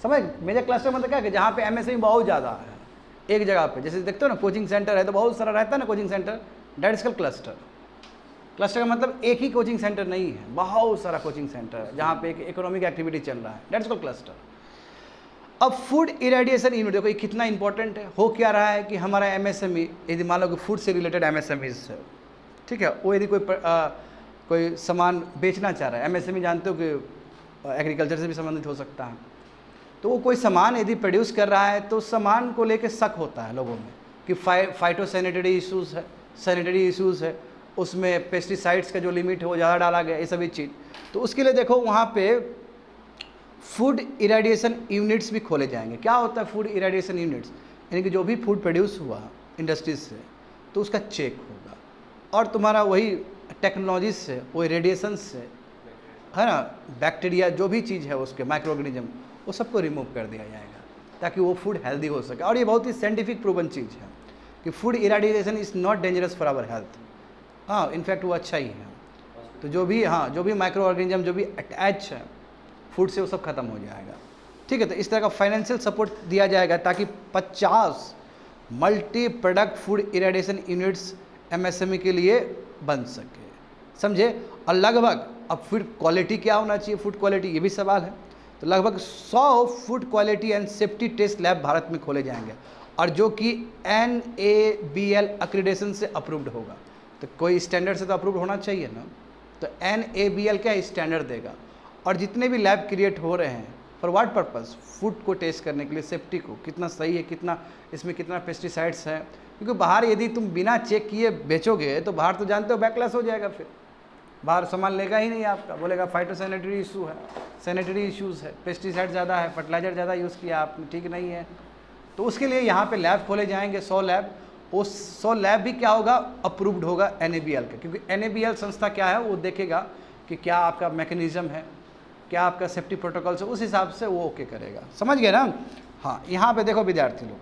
समझ, मेजर क्लस्टर मतलब क्या है कि जहाँ पे एमएसएमई बहुत ज़्यादा है एक जगह पे, जैसे देखते हो ना कोचिंग सेंटर है तो बहुत सारा रहता है ना coaching centre, that is called cluster. Cluster का मतलब एक ही कोचिंग सेंटर नहीं है, बहुत सारा कोचिंग सेंटर है जहाँ पे एक इकोनॉमिक एक्टिविटी चल रहा है, दैट इज कॉल्ड क्लस्टर। अब फूड इरेडिएशन यूनिट देखो ये कितना इंपॉर्टेंट है। हो क्या रहा है कि हमारा एमएसएमई, यदि मान लो कि फूड से रिलेटेड एमएसएमईज है, ठीक है, वो यदि कोई सामान बेचना चाह रहा है, एमएसएमई जानते हो कि एग्रीकल्चर से भी संबंधित हो सकता है, तो वो कोई सामान यदि प्रोड्यूस कर रहा है तो सामान को लेकर शक होता है लोगों में कि फाइटोसैनिटरी इश्यूज़ है, सैनिटरी इश्यूज़ है, उसमें पेस्टिसाइड्स का जो लिमिट है वो ज़्यादा डाला गया, ये सभी चीज़। तो उसके लिए देखो वहाँ पे फूड इरेडिएशन यूनिट्स भी खोले जाएंगे। क्या होता है फूड इरेडिएशन यूनिट्स? यानी कि जो भी फूड प्रोड्यूस हुआ इंडस्ट्रीज से तो उसका चेक होगा, और तुम्हारा वही टेक्नोलॉजी से, वही रेडिएशन से, है ना, बैक्टीरिया जो भी चीज़ है उसके माइक्रो ऑर्गेनिज्म, वो सबको रिमूव कर दिया जाएगा ताकि वो फूड हेल्दी हो सके। और ये बहुत ही साइंटिफिक प्रूवन चीज़ है कि food irradiation is not dangerous for our health. हाँ, इनफैक्ट वो अच्छा ही है। तो जो भी माइक्रो ऑर्गेनिज्म जो भी अटैच है फूड से वो सब खत्म हो जाएगा। ठीक है, तो इस तरह का फाइनेंशियल सपोर्ट दिया जाएगा ताकि 50 multi product food irradiation units MSME के लिए बन सके, समझे। और लगभग, अब फूड क्वालिटी क्या होना चाहिए, फूड क्वालिटी ये भी सवाल है, तो लगभग 100 food quality and safety test lab Bharat में खोले जाएंगे, और जो कि NABL एक्रीडेशन से अप्रूव्ड होगा। तो कोई स्टैंडर्ड से तो अप्रूव्ड होना चाहिए ना, तो NABL क्या स्टैंडर्ड देगा। और जितने भी लैब क्रिएट हो रहे हैं फॉर व्हाट पर्पस, फूड को टेस्ट करने के लिए, सेफ्टी को कितना सही है, कितना इसमें कितना पेस्टिसाइड्स है, क्योंकि बाहर यदि तुम बिना चेक किए बेचोगे तो बाहर तो जानते हो बैकलैश हो जाएगा, फिर बाहर सामान लेगा ही नहीं आपका, बोलेगा फाइटोसैनिटरी इशू है, सैनिटरी इश्यूज़ है, पेस्टिसाइड ज़्यादा है, फर्टिलाइजर ज़्यादा यूज़ किया आपने, ठीक नहीं है। तो उसके लिए यहाँ पे लैब खोले जाएंगे 100 लैब। उस 100 लैब भी क्या होगा, अप्रूव्ड होगा NABL का, क्योंकि NABL संस्था क्या है वो देखेगा कि क्या आपका मैकेनिज्म है, क्या आपका सेफ्टी प्रोटोकॉल्स है, उस हिसाब से वो ओके करेगा। समझ गए ना। हाँ, यहाँ पे देखो विद्यार्थी लोग,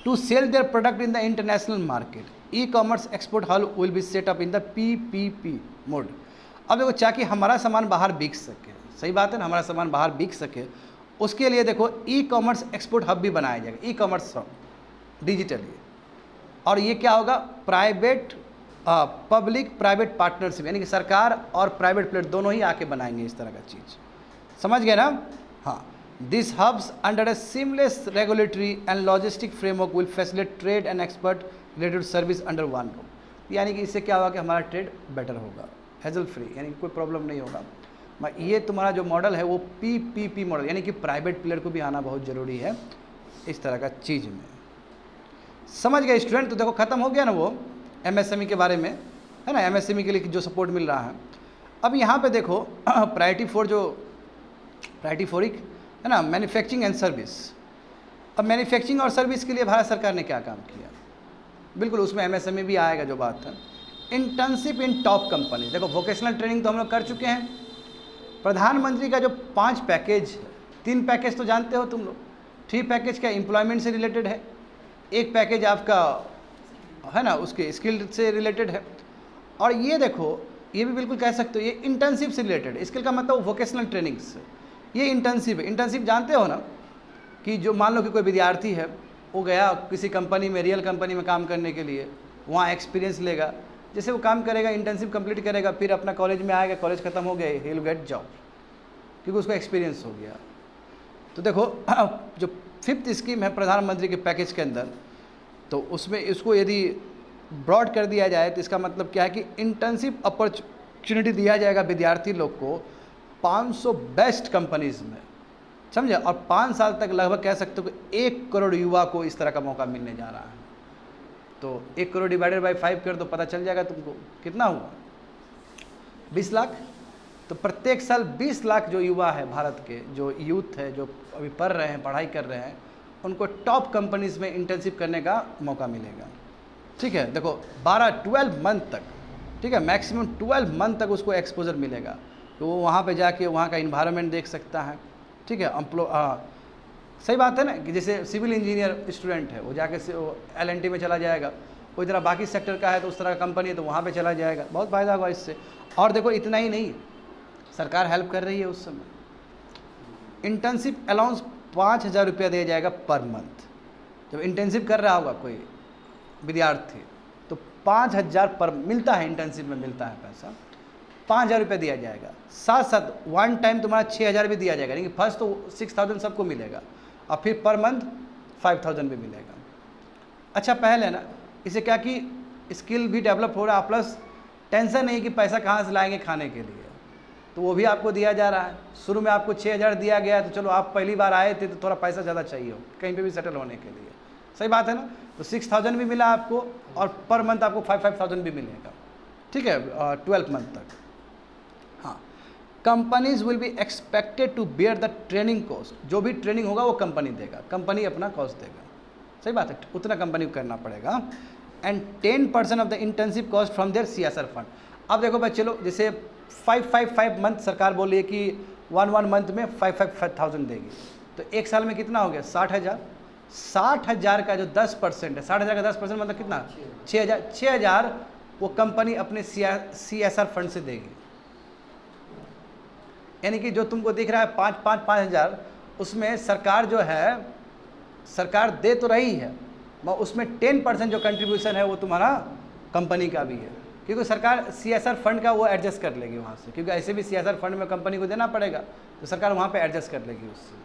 to sell their product in the international market, ecommerce export hall will be set up in the PPP mode. अब देखो ताकि हमारा सामान बाहर बिक सके, सही बात है ना, हमारा सामान बाहर बिक सके, उसके लिए देखो ई-कॉमर्स एक्सपोर्ट हब भी बनाया जाएगा, ई-कॉमर्स हब डिजिटली। और ये क्या होगा, प्राइवेट पब्लिक प्राइवेट पार्टनरशिप, यानी कि सरकार और प्राइवेट प्लेयर दोनों ही आके बनाएंगे इस तरह का चीज़, समझ गए ना। हाँ, this hubs under a seamless regulatory and logistic framework will facilitate trade and expert related service under one roof. यानी कि इससे क्या होगा कि हमारा ट्रेड बेटर होगा, हैजल फ्री, यानी कोई प्रॉब्लम नहीं होगा। ये तुम्हारा जो मॉडल है वो PPP मॉडल, यानी कि प्राइवेट प्लेयर को भी आना बहुत ज़रूरी है इस तरह का चीज़ में, समझ गए स्टूडेंट। तो देखो खत्म हो गया ना वो MSME के बारे में, है ना, MSME के लिए जो सपोर्ट मिल रहा है। अब यहाँ पे देखो प्रायोरिटी 4 है ना, मैन्युफैक्चरिंग एंड सर्विस। अब मैन्युफैक्चरिंग और सर्विस के लिए भारत सरकार ने क्या काम किया, बिल्कुल उसमें MSME भी आएगा जो बात है। इंटर्नशिप इन टॉप कंपनी, देखो वोकेशनल ट्रेनिंग तो हम लोग कर चुके हैं। प्रधानमंत्री का जो 5 पैकेज, 3 पैकेज तो जानते हो तुम लोग, 3 पैकेज क्या एम्प्लॉयमेंट से रिलेटेड है, एक पैकेज आपका है ना उसके स्किल से रिलेटेड है, और ये देखो ये भी बिल्कुल कह सकते हो ये इंटर्नशिप से रिलेटेड है। स्किल का मतलब वोकेशनल ट्रेनिंग से, ये इंटर्नशिप है। इंटर्नशिप जानते हो ना कि जो मान लो कि कोई विद्यार्थी है वो गया किसी कंपनी में, रियल कंपनी में काम करने के लिए, वहाँ एक्सपीरियंस लेगा, जैसे वो काम करेगा, इंटर्नशिप कंप्लीट करेगा, फिर अपना कॉलेज में आएगा, कॉलेज खत्म हो गया, ही विल गेट जॉब, क्योंकि उसको एक्सपीरियंस हो गया। तो देखो जो 5th स्कीम है प्रधानमंत्री के पैकेज के अंदर, तो उसमें इसको यदि ब्रॉड कर दिया जाए तो इसका मतलब क्या है कि इंटर्नशिप अपॉर्चुनिटी दिया जाएगा विद्यार्थी लोग को 500 बेस्ट कंपनीज़ में, समझे। और 5 साल तक लगभग कह सकते हो कि 1 करोड़ युवा को इस तरह का मौका मिलने जा रहा है। तो 1 करोड़ डिवाइडेड बाई 5 कर दो, पता चल जाएगा तुमको कितना हुआ, 20 लाख। तो प्रत्येक साल 20 लाख जो युवा है भारत के, जो यूथ है, जो अभी पढ़ रहे हैं, पढ़ाई कर रहे हैं, उनको टॉप कंपनीज़ में इंटर्नशिप करने का मौका मिलेगा। ठीक है, देखो 12 मंथ तक, ठीक है, मैक्सिमम 12 मंथ तक उसको एक्सपोजर मिलेगा, तो वो वहाँ पे जाके वहाँ का इन्वायरमेंट देख सकता है। ठीक है, सही बात है ना, कि जैसे सिविल इंजीनियर स्टूडेंट है वो जाके से LNT में चला जाएगा, कोई तरह बाकी सेक्टर का है तो उस तरह का कंपनी है तो वहाँ पे चला जाएगा, बहुत फ़ायदा होगा इससे। और देखो इतना ही नहीं, सरकार हेल्प कर रही है उस समय। इंटर्नशिप अलाउंस 5,000 रुपया दिया जाएगा पर मंथ। जब इंटर्नशिप कर रहा होगा कोई विद्यार्थी तो 5,000 पर मिलता है, इंटर्नशिप में मिलता है पैसा, 5,000 रुपये दिया जाएगा। साथ साथ वन टाइम तुम्हारा 6,000 भी दिया जाएगा, यानी कि फर्स्ट तो 6,000 सबको मिलेगा और फिर पर मंथ 5,000 भी मिलेगा। अच्छा पहले ना इसे क्या कि स्किल भी डेवलप हो रहा है, प्लस टेंशन नहीं कि पैसा कहाँ से लाएंगे खाने के लिए, तो वो भी आपको दिया जा रहा है। शुरू में आपको 6,000 दिया गया है, तो चलो आप पहली बार आए थे तो थोड़ा पैसा ज़्यादा चाहिए हो कहीं पे भी सेटल होने के लिए, सही बात है ना। तो 6,000 भी मिला आपको और पर मंथ आपको 5,000 भी मिलेगा, ठीक है, 12 मंथ तक। हाँ, companies will be expected to bear the training cost. जो भी ट्रेनिंग होगा वो कंपनी देगा, कंपनी अपना कॉस्ट देगा, सही बात है, उतना कंपनी को करना पड़ेगा। And 10% of the internship cost from their CSR fund. अब देखो भाई, चलो जैसे 5 मंथ सरकार बोली है कि 1 मंथ में 5,000 देगी, तो एक साल में कितना हो गया 60,000। 60,000 का जो 10% है, 60,000 का 10% मतलब कितना 6,000 वो कंपनी अपने CSR फंड से देगी। यानी कि जो तुमको दिख रहा है 5,000 उसमें सरकार जो है, सरकार दे तो रही है मगर उसमें 10% जो कंट्रीब्यूशन है वो तुम्हारा कंपनी का भी है, क्योंकि सरकार CSR फंड का वो एडजस्ट कर लेगी वहाँ से, क्योंकि ऐसे भी CSR फंड में कंपनी को देना पड़ेगा, तो सरकार वहाँ पे एडजस्ट कर लेगी उससे।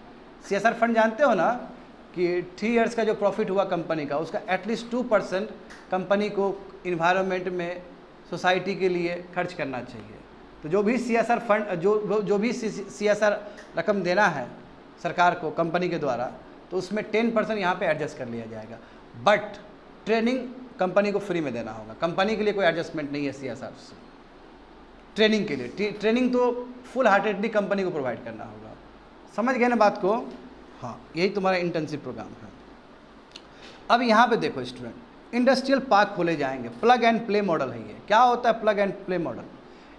CSR फंड जानते हो ना कि 3 इयर्स का जो प्रॉफिट हुआ कंपनी का, उसका एटलीस्ट 2% कंपनी को इन्वायरमेंट में, सोसाइटी के लिए खर्च करना चाहिए। तो जो भी CSR फंड, जो भी CSR रकम देना है सरकार को कंपनी के द्वारा, तो उसमें 10% यहाँ पे एडजस्ट कर लिया जाएगा। बट ट्रेनिंग कंपनी को फ्री में देना होगा, कंपनी के लिए कोई एडजस्टमेंट नहीं है CSR से। ट्रेनिंग के लिए, ट्रेनिंग तो फुल हार्टेडली कंपनी को प्रोवाइड करना होगा। समझ गए ना बात को? हाँ, यही तुम्हारा इंटर्नशिप प्रोग्राम है। अब यहाँ पे देखो स्टूडेंट, इंडस्ट्रियल पार्क खोले जाएंगे, प्लग एंड प्ले मॉडल है ये। क्या होता है प्लग एंड प्ले मॉडल?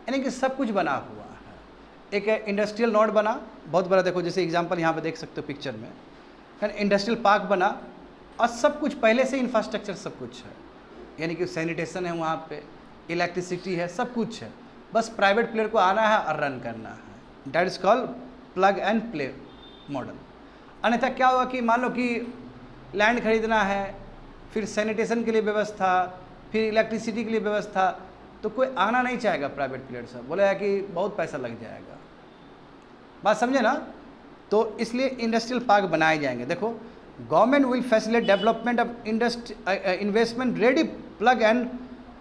यानी कि सब कुछ बना हुआ है। एक इंडस्ट्रियल नोड बना बहुत बड़ा, देखो जैसे एग्जांपल यहाँ पे देख सकते हो पिक्चर में, इंडस्ट्रियल पार्क बना और सब कुछ पहले से इंफ्रास्ट्रक्चर सब कुछ है, यानी कि सैनिटेशन है वहाँ पे, इलेक्ट्रिसिटी है, सब कुछ है, बस प्राइवेट प्लेयर को आना है और रन करना है। That is called plug and play model. अन्यथा क्या होगा कि मान लो कि लैंड खरीदना है, फिर सैनिटेशन के लिए व्यवस्था, फिर इलेक्ट्रिसिटी के लिए व्यवस्था, तो कोई आना नहीं चाहेगा प्राइवेट प्लेयर से, बोलेगा कि बहुत पैसा लग जाएगा। बात समझे ना? तो इसलिए इंडस्ट्रियल पार्क बनाए जाएंगे। देखो, government will facilitate development of investment ready plug and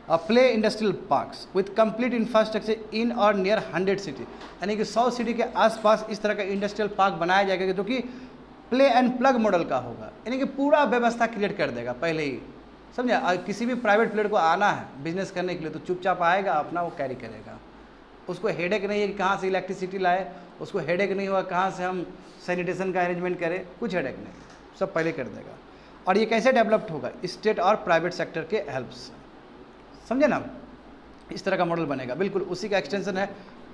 play industrial parks with complete infrastructure in और नियर 100 सिटी। यानी कि 100 सिटी के आसपास इस तरह का इंडस्ट्रियल पार्क बनाया जाएगा जो कि प्ले एंड प्लग मॉडल का होगा, यानी कि पूरा व्यवस्था क्रिएट कर देगा पहले ही, समझा। किसी भी प्राइवेट प्लेयर को आना है बिजनेस करने के लिए तो चुपचाप आएगा, अपना वो कैरी करेगा, उसको हेडेक नहीं है कि कहाँ से इलेक्ट्रिसिटी लाए, उसको हेडेक नहीं होगा कहाँ से हम सैनिटेशन का अरेंजमेंट करें, कुछ हेडेक नहीं, सब पहले कर देगा। और ये कैसे डेवलप्ड होगा? स्टेट और प्राइवेट सेक्टर के हेल्प से, समझे ना? इस तरह का मॉडल बनेगा, बिल्कुल उसी का एक्सटेंशन है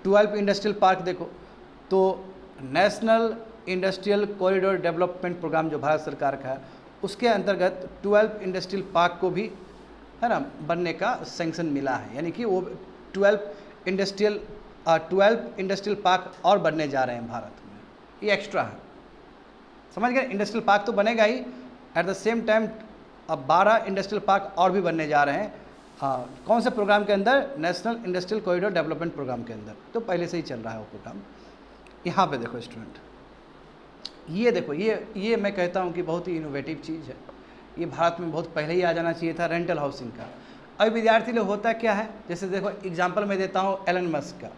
12 इंडस्ट्रियल पार्क। देखो तो national industrial corridor development program जो भारत सरकार का है, उसके अंतर्गत 12 इंडस्ट्रियल पार्क को भी है ना बनने का सैंक्शन मिला है, यानी कि वो 12 इंडस्ट्रियल पार्क और बनने जा रहे हैं भारत में, ये एक्स्ट्रा है, समझ गए? इंडस्ट्रियल पार्क तो बनेगा ही, एट द सेम टाइम अब 12 इंडस्ट्रियल पार्क और भी बनने जा रहे हैं। हाँ, कौन से प्रोग्राम के अंदर? National industrial corridor development program के अंदर, तो पहले से ही चल रहा है वो प्रोग्राम। यहाँ पे देखो स्टूडेंट, ये देखो, ये मैं कहता हूँ कि बहुत ही इनोवेटिव चीज़ है, ये भारत में बहुत पहले ही आ जाना चाहिए था, रेंटल हाउसिंग का। अभी विद्यार्थी लोग होता क्या है, जैसे देखो एग्जांपल मैं देता हूँ एलन मस्क का।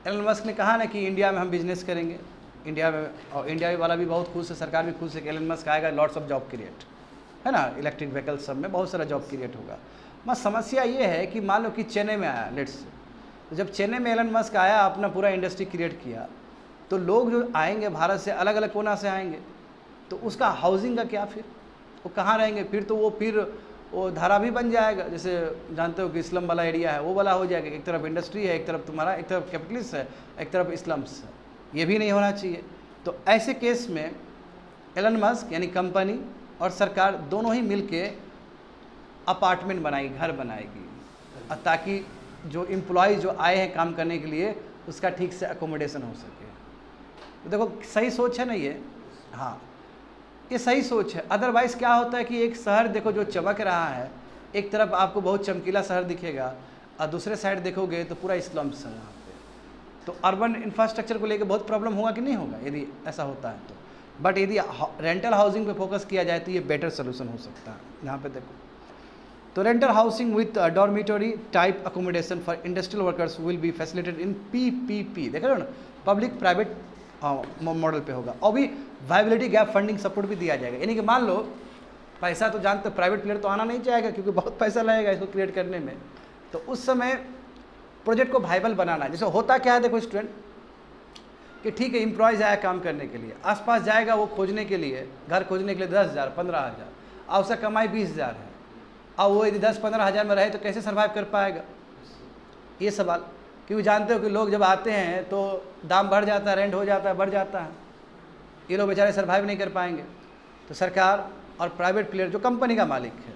एलन मस्क ने कहा ना कि इंडिया में हम बिजनेस करेंगे, इंडिया में, और इंडिया वाला भी बहुत खुश है, सरकार भी खुश है कि एलन मस्क आएगा, लॉट्स ऑफ जॉब क्रिएट, है ना, इलेक्ट्रिक व्हीकल सब में बहुत सारा जॉब क्रिएट होगा। बस समस्या ये है कि मान लो कि चेन्नई में आया लेट्स, तो जब चेन्नई में एलन मस्क आया, अपना पूरा इंडस्ट्री क्रिएट किया, तो लोग जो आएंगे भारत से अलग अलग कोना से आएंगे, तो उसका हाउसिंग का क्या, फिर वो कहाँ रहेंगे? फिर वो धारा भी बन जाएगा, जैसे जानते हो कि इस्लाम वाला एरिया है वो वाला हो जाएगा, एक तरफ इंडस्ट्री है, एक तरफ तुम्हारा, एक तरफ कैपिटलिस्ट है, एक तरफ इस्लाम्स है, ये भी नहीं होना चाहिए। तो ऐसे केस में एलन मस्क यानी कंपनी और सरकार दोनों ही मिलके अपार्टमेंट बनाएगी, घर बनाएगी, ताकि जो एम्प्लॉय जो आए हैं काम करने के लिए उसका ठीक से अकोमोडेशन हो सके। तो देखो सही सोच है ना ये, हाँ ये सही सोच है। अदरवाइज़ क्या होता है कि एक शहर देखो जो चमक रहा है, एक तरफ आपको बहुत चमकीला शहर दिखेगा और दूसरे साइड देखोगे तो पूरा स्लम्स है वहाँ पे। तो अर्बन इंफ्रास्ट्रक्चर को लेकर बहुत प्रॉब्लम होगा कि नहीं होगा यदि ऐसा होता है तो। बट यदि रेंटल हाउसिंग पे फोकस किया जाए तो ये बेटर सोल्यूशन हो सकता है। यहाँ पे देखो तो rental housing with dormitory type accommodation for industrial workers will be facilitated in PPP, देख रहे हो ना, पब्लिक प्राइवेट मॉडल पे होगा। और भी वायबिलिटी गैप फंडिंग सपोर्ट भी दिया जाएगा, यानी कि मान लो पैसा तो जानते प्राइवेट प्लेयर तो आना नहीं चाहेगा क्योंकि बहुत पैसा लगेगा इसको क्रिएट करने में, तो उस समय प्रोजेक्ट को वाइबल बनाना। जैसे होता क्या है देखो स्टूडेंट कि ठीक है एम्प्लॉयज़ आया काम करने के लिए, आसपास जाएगा वो खोजने के लिए, घर खोजने के लिए 10,000 15,000 और उसका कमाई 20,000 है, और वो यदि 10-15 हज़ार में रहे तो कैसे सर्वाइव कर पाएगा, ये सवाल। क्योंकि जानते हो कि लोग जब आते हैं तो दाम बढ़ जाता है, रेंट हो जाता है, बढ़ जाता है, ये लोग बेचारे सर्वाइव नहीं कर पाएंगे। तो सरकार और प्राइवेट प्लेयर जो कंपनी का मालिक है,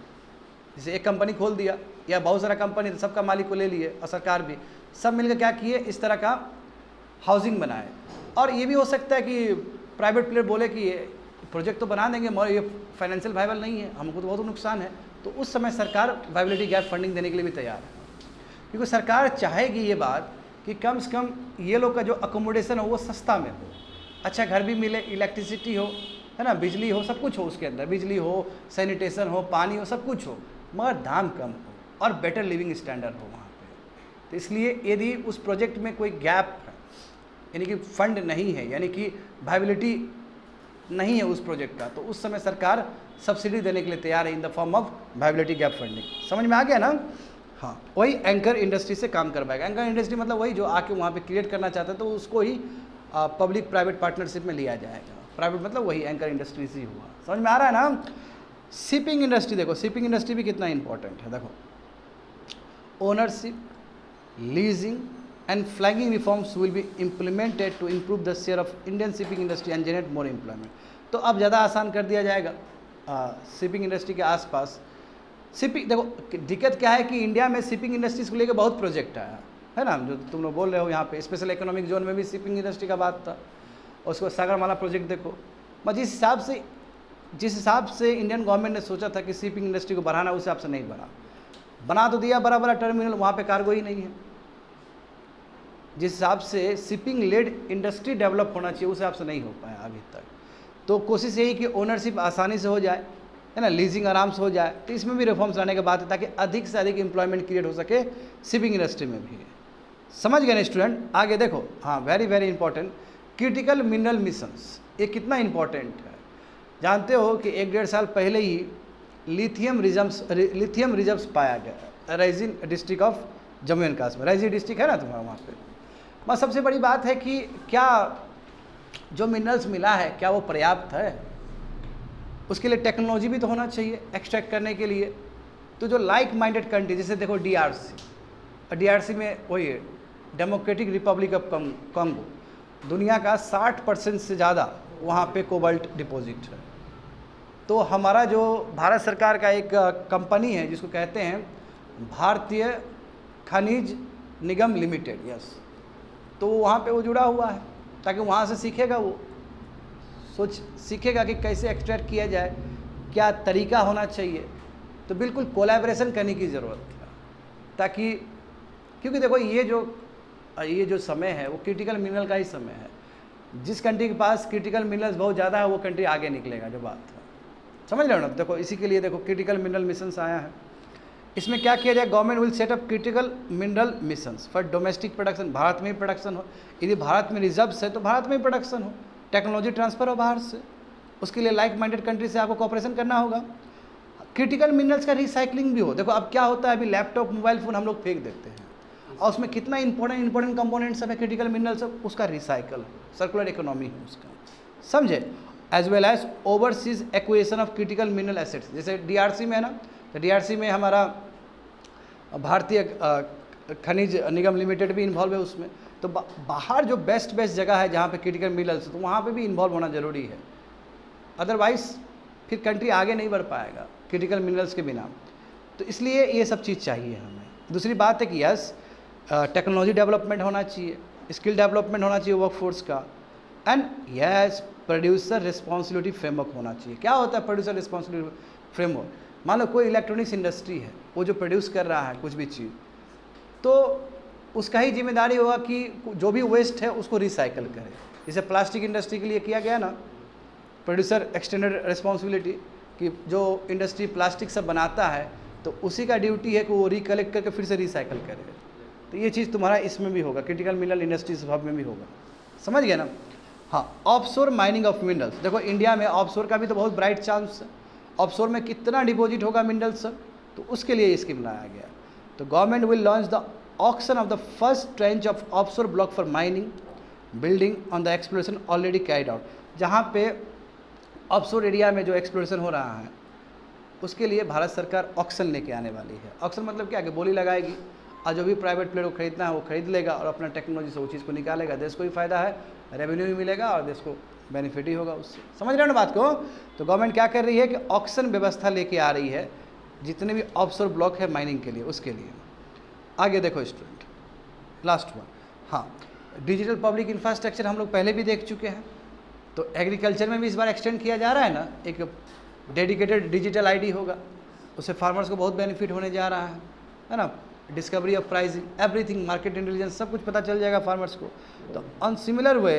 जैसे एक कंपनी खोल दिया या बहुत सारा कंपनी, तो सबका मालिक को ले लिए और सरकार भी, सब मिलकर क्या किए, इस तरह का हाउसिंग बनाए। और ये भी हो सकता है कि प्राइवेट प्लेयर बोले कि ये प्रोजेक्ट तो बना देंगे मगर ये फाइनेंशियल वाइबल नहीं है, हमको तो बहुत नुकसान है, तो उस समय सरकार वाइबिलिटी गैप फंडिंग देने के लिए भी तैयार है। क्योंकि सरकार चाहेगी ये बात कि कम से कम ये लोग का जो अकोमोडेशन हो वो सस्ता में हो, अच्छा घर भी मिले, इलेक्ट्रिसिटी हो, है ना, बिजली हो, सब कुछ हो उसके अंदर, बिजली हो, सैनिटेशन हो, पानी हो, सब कुछ हो, मगर दाम कम हो और बेटर लिविंग स्टैंडर्ड हो वहाँ पे। तो इसलिए यदि उस प्रोजेक्ट में कोई गैप है, यानी कि फंड नहीं है, यानी कि वायबिलिटी नहीं है उस प्रोजेक्ट का, तो उस समय सरकार सब्सिडी देने के लिए तैयार है in the form of viability gap funding. समझ में आ गया ना? हाँ, वही एंकर इंडस्ट्री से काम करवाएगा। एंकर इंडस्ट्री मतलब वही जो आके वहाँ पे क्रिएट करना चाहता है, तो उसको ही पब्लिक प्राइवेट पार्टनरशिप में लिया जाएगा। प्राइवेट मतलब वही एंकर इंडस्ट्री से ही हुआ। समझ में आ रहा है ना? शिपिंग इंडस्ट्री देखो, शिपिंग इंडस्ट्री भी कितना इंपॉर्टेंट है। देखो ownership, leasing and flagging reforms will be implemented to improve the share of Indian shipping industry and generate more employment। तो अब ज़्यादा आसान कर दिया जाएगा शिपिंग इंडस्ट्री के आसपास। शिपिंग देखो दिक्कत क्या है कि इंडिया में शिपिंग इंडस्ट्रीज को लेकर बहुत प्रोजेक्ट आया है ना, जो तुम लोग बोल रहे हो यहाँ पे स्पेशल इकोनॉमिक जोन में भी शिपिंग इंडस्ट्री का बात था, और उसको सागरमाला प्रोजेक्ट देखो। मैं जिस हिसाब से इंडियन गवर्नमेंट ने सोचा था कि शिपिंग इंडस्ट्री को बढ़ाना, उस हिसाब से नहीं बना तो दिया बड़ा बड़ा टर्मिनल, वहाँ पे कार्गो ही नहीं है। जिस हिसाब से शिपिंग लेड इंडस्ट्री डेवलप होना चाहिए उस हिसाब से नहीं हो पाया अभी तक। तो कोशिश यही कि ओनरशिप आसानी से हो जाए, है ना, लीजिंग आराम से हो जाए, तो इसमें भी रिफॉर्म्स लाने के बाद ताकि अधिक से अधिक एम्प्लॉयमेंट क्रिएट हो सके शिपिंग इंडस्ट्री में भी। समझ गए ना स्टूडेंट? आगे देखो, हाँ very very important, critical mineral missions, ये कितना इंपॉर्टेंट है। जानते हो कि 1-1.5 साल पहले ही लिथियम रिजर्व्स पाया गया Reasi district of Jammu and Kashmir. Reasi district है ना तुम्हारा वहाँ पे। बस सबसे बड़ी बात है कि क्या जो मिनरल्स मिला है क्या वो पर्याप्त है, उसके लिए टेक्नोलॉजी भी तो होना चाहिए एक्सट्रैक्ट करने के लिए। तो जो लाइक माइंडेड कंट्री, जैसे देखो DRC में वही है डेमोक्रेटिक रिपब्लिक ऑफ कॉन्गो, दुनिया का 60% से ज़्यादा वहाँ पे कोबाल्ट डिपॉजिट है। तो हमारा जो भारत सरकार का एक कंपनी है जिसको कहते हैं भारतीय खनिज निगम लिमिटेड, यस, तो वहाँ पे वो जुड़ा हुआ है ताकि वहाँ से सीखेगा, वो सीखेगा कि कैसे एक्सट्रैक्ट किया जाए, क्या तरीका होना चाहिए। तो बिल्कुल कोलैबोरेशन करने की ज़रूरत है, ताकि क्योंकि देखो ये जो समय है वो क्रिटिकल मिनरल का ही समय है। जिस कंट्री के पास क्रिटिकल मिनरल्स बहुत ज़्यादा है वो कंट्री आगे निकलेगा, जो बात है, समझ रहे हो ना? देखो इसी के लिए देखो क्रिटिकल मिनरल मिशंस आया है। इसमें क्या किया जाए, government will set up critical mineral missions for domestic production, Bharat में ही प्रोडक्शन हो, यदि भारत में रिजर्व्स है तो भारत में ही प्रोडक्शन हो, टेक्नोलॉजी ट्रांसफ़र हो बाहर से, उसके लिए लाइक माइंडेड कंट्री से आपको कोऑपरेशन करना होगा। क्रिटिकल मिनरल्स का रिसाइकलिंग भी हो। देखो अब क्या होता है, अभी लैपटॉप मोबाइल फ़ोन हम लोग फेंक देते हैं और उसमें कितना इंपॉर्टेंट कंपोनेंट्स है क्रिटिकल मिनरल्स, उसका रिसाइकल, सर्कुलर इकोनॉमी है उसका, समझे। As well as overseas acquisition of critical mineral assets, जैसे DRC में है ना, तो DRC में हमारा भारतीय खनिज निगम लिमिटेड भी इन्वॉल्व है उसमें। तो बाहर जो बेस्ट जगह है जहाँ पे क्रिटिकल मिनरल्स, तो वहाँ पे भी इन्वॉल्व होना ज़रूरी है, अदरवाइज़ फिर कंट्री आगे नहीं बढ़ पाएगा क्रिटिकल मिनरल्स के बिना। तो इसलिए ये सब चीज़ चाहिए हमें। दूसरी बात है कि यस, टेक्नोलॉजी डेवलपमेंट होना चाहिए, स्किल डेवलपमेंट होना चाहिए वर्कफोर्स का, and yes producer responsibility framework होना चाहिए। क्या होता है प्रोड्यूसर रिस्पॉन्सिबिलिटी फ्रेमवर्क? मान लो कोई इलेक्ट्रॉनिक्स इंडस्ट्री है, वो जो प्रोड्यूस कर रहा है कुछ भी चीज़, तो उसका ही जिम्मेदारी होगा कि जो भी वेस्ट है उसको रिसाइकल करे। जैसे प्लास्टिक इंडस्ट्री के लिए किया गया ना प्रोड्यूसर एक्सटेंडेड रिस्पॉन्सिबिलिटी, कि जो इंडस्ट्री प्लास्टिक सब बनाता है तो उसी का ड्यूटी है कि वो रिकलेक्ट करके फिर से रिसाइकल करे। तो ये चीज़ तुम्हारा इसमें भी होगा, क्रिटिकल मिनरल इंडस्ट्रीज हब में भी होगा। समझ गए ना? हाँ, ऑफशोर माइनिंग ऑफ मिनरल्स। देखो इंडिया में ऑफशोर का भी तो बहुत ब्राइट चांस है। ऑफशोर में कितना डिपॉजिट होगा मिनरल्स, तो उसके लिए स्कीम लाया गया। तो government will launch the auction of the first trench of offshore block for mining building on the exploration already carried out. जहाँ पे ऑफशोर एरिया में जो एक्सप्लोरेशन हो रहा है उसके लिए भारत सरकार ऑक्शन लेके आने वाली है। ऑक्शन मतलब क्या, कि बोली लगाएगी और जो भी प्राइवेट प्लेयर को खरीदना है वो खरीद लेगा और अपना टेक्नोलॉजी से वो चीज़ को निकालेगा। देश को भी फायदा है, रेवेन्यू भी मिलेगा और देश को बेनिफिट ही होगा उससे। समझ रहे हो ना बात को? तो गवर्नमेंट क्या कर रही है कि ऑक्शन व्यवस्था लेके आ रही है जितने भी ऑफशोर ब्लॉक है माइनिंग के लिए, उसके लिए। आगे देखो स्टूडेंट, लास्ट वन। हाँ, डिजिटल पब्लिक इंफ्रास्ट्रक्चर हम लोग पहले भी देख चुके हैं, तो एग्रीकल्चर में भी इस बार एक्सटेंड किया जा रहा है ना। एक डेडिकेटेड डिजिटल आईडी होगा, उससे फार्मर्स को बहुत बेनिफिट होने जा रहा है ना। Discovery of pricing, everything, market intelligence, सब कुछ पता चल जाएगा फार्मर्स को। तो ऑन सिमिलर वे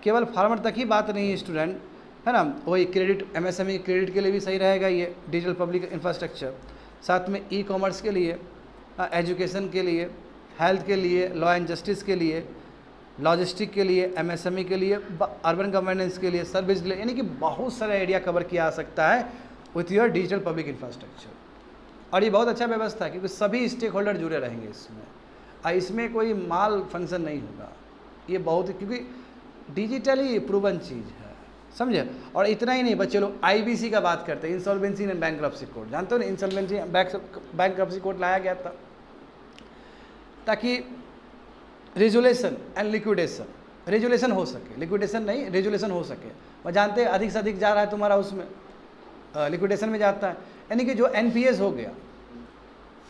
केवल फार्मर तक ही बात नहीं है स्टूडेंट, है ना। वही क्रेडिट, एमएसएमई क्रेडिट के लिए भी सही रहेगा ये डिजिटल पब्लिक इंफ्रास्ट्रक्चर। साथ में ई कॉमर्स के लिए, एजुकेशन के लिए, हेल्थ के लिए, लॉ एंड जस्टिस के लिए, लॉजिस्टिक के लिए, एमएसएमई के लिए, अर्बन गवर्नेंस के लिए, सर्विस के लिए, यानी कि बहुत सारा एरिया कवर किया जा सकता है with your digital public infrastructure. और ये बहुत अच्छा व्यवस्था है क्योंकि सभी स्टेक होल्डर जुड़े रहेंगे इसमें, और इसमें कोई माल फंक्शन नहीं होगा। ये बहुत, क्योंकि डिजिटली प्रूवन चीज़ है, समझे। और इतना ही नहीं बच्चे लोग आईबीसी का बात करते हैं, इंसॉल्वेंसी एंड बैंक्रप्सी कोड। जानते हो ना, इंसॉल्वेंसी बैंक्रप्सी कोड लाया गया था ताकि रेजुलेशन एंड लिक्विडेशन, रेजुलेशन हो सके, लिक्विडेशन नहीं, रेजुलेशन हो सके। और जानते हैं अधिक से अधिक जा रहा है तुम्हारा उसमें लिक्विडेशन में जाता है, यानी कि जो एनपीएस हो गया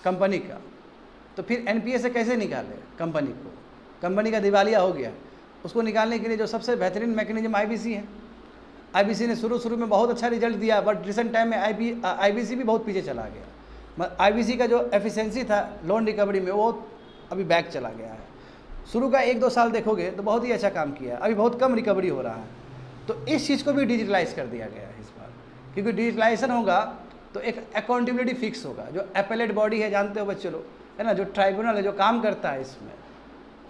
कंपनी का, तो फिर एनपीएस से कैसे निकाले कंपनी को? कंपनी का दिवालिया हो गया, उसको निकालने के लिए जो सबसे बेहतरीन मैकेनिज्म आईबीसी है। आईबीसी ने शुरू में बहुत अच्छा रिजल्ट दिया, बट रिसेंट टाइम में आईबीसी भी बहुत पीछे चला गया। आईबीसी का जो एफिशिएंसी था लोन रिकवरी में, वो अभी बैक चला गया है। शुरू का 1-2 साल देखोगे तो बहुत ही अच्छा काम किया है, अभी बहुत कम रिकवरी हो रहा है। तो इस चीज़ को भी डिजिटलाइज कर दिया गया है इस बार, क्योंकि डिजिटलाइजेशन होगा तो एक अकाउंटेबिलिटी फिक्स होगा। जो एपेलेट बॉडी है, जानते हो बच्चे लोग, है ना, जो ट्राइब्यूनल है जो काम करता है इसमें,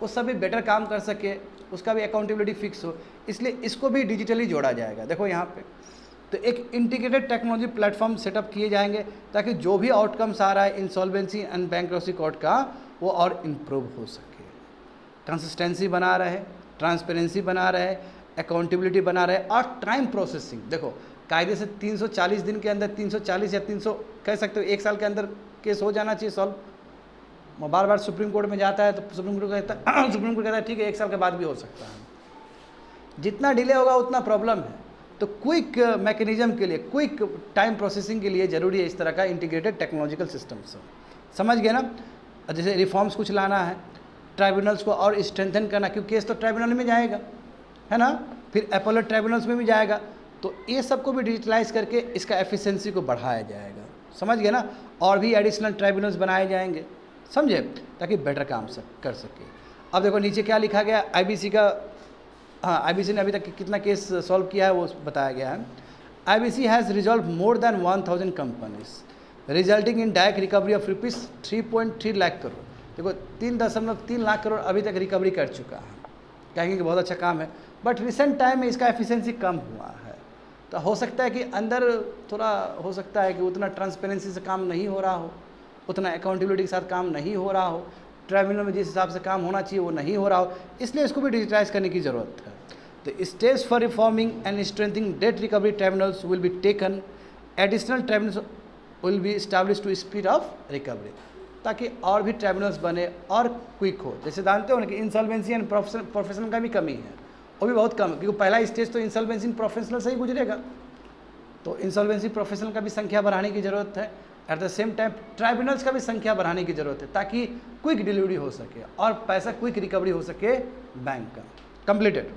वो सभी बेटर काम कर सके, उसका भी अकाउंटेबिलिटी फिक्स हो, इसलिए इसको भी डिजिटली जोड़ा जाएगा। देखो यहाँ पे तो एक इंटीग्रेटेड टेक्नोलॉजी प्लेटफॉर्म सेटअप किए जाएंगे ताकि जो भी आउटकम्स आ रहा है इंसॉल्वेंसी एंड बैंक्रप्सी कोड का, वो और इम्प्रूव हो सके। कंसिस्टेंसी बना रहे, ट्रांसपेरेंसी बना रहे, अकाउंटेबिलिटी बना रहे, और टाइम प्रोसेसिंग। देखो कायदे से 340 दिन के अंदर, 340 या 300 कह सकते हो, 1 साल के अंदर केस हो जाना चाहिए सॉल्व। बार बार सुप्रीम कोर्ट में जाता है तो सुप्रीम कोर्ट कहता है ठीक है 1 साल के बाद भी हो सकता है। जितना डिले होगा उतना प्रॉब्लम है। तो क्विक मैकेनिज्म के लिए, क्विक टाइम प्रोसेसिंग के लिए ज़रूरी है इस तरह का इंटीग्रेटेड टेक्नोलॉजिकल सिस्टम्स। समझ गए ना। जैसे रिफॉर्म्स कुछ लाना है, ट्राइब्यूनल्स को और स्ट्रेंथन करना, क्योंकि केस तो ट्राइब्यूनल में जाएगा, है ना, फिर अपोलो ट्राइब्यूनल्स में भी जाएगा। तो ये सबको भी डिजिटलाइज करके इसका एफिशिएंसी को बढ़ाया जाएगा। समझ गए ना। और भी एडिशनल ट्राइब्यूनल्स बनाए जाएंगे, समझे, ताकि बेटर काम कर सके। अब देखो नीचे क्या लिखा गया आईबीसी का। हाँ, आईबीसी ने अभी तक कितना केस सॉल्व किया है वो बताया गया है। IBC has resolve more than 1000 companies resulting in direct recovery of ₹3.3 lakh crore. देखो 3.3 लाख करोड़ अभी तक रिकवरी कर चुका है। कहेंगे कि बहुत अच्छा काम है, बट रिसेंट टाइम में इसका एफिशिएंसी कम हुआ है। तो हो सकता है कि अंदर थोड़ा हो सकता है कि उतना ट्रांसपेरेंसी से काम नहीं हो रहा हो, उतना अकाउंटेबिलिटी के साथ काम नहीं हो रहा हो, ट्राइब्यूनल में जिस हिसाब से काम होना चाहिए वो नहीं हो रहा हो, इसलिए इसको भी डिजिटाइज करने की ज़रूरत है। तो steps for reforming and strengthening debt recovery tribunals will be taken, additional tribunals will be establish to speed of recovery, ताकि और भी ट्राइब्यूनल्स बने और क्विक हो। जैसे जानते हो ना कि इंसॉल्वेंसी एंड प्रोफेशनल का भी कमी है, वो भी बहुत कम है, क्योंकि पहला स्टेज तो इंसॉल्वेंसी प्रोफेशनल से ही गुजरेगा। तो इंसॉल्वेंसी प्रोफेशनल का भी संख्या बढ़ाने की ज़रूरत है, at the same time tribunals का भी संख्या बढ़ाने की जरूरत है ताकि क्विक डिलीवरी हो सके और पैसा क्विक रिकवरी हो सके बैंक का। कंप्लीटेड।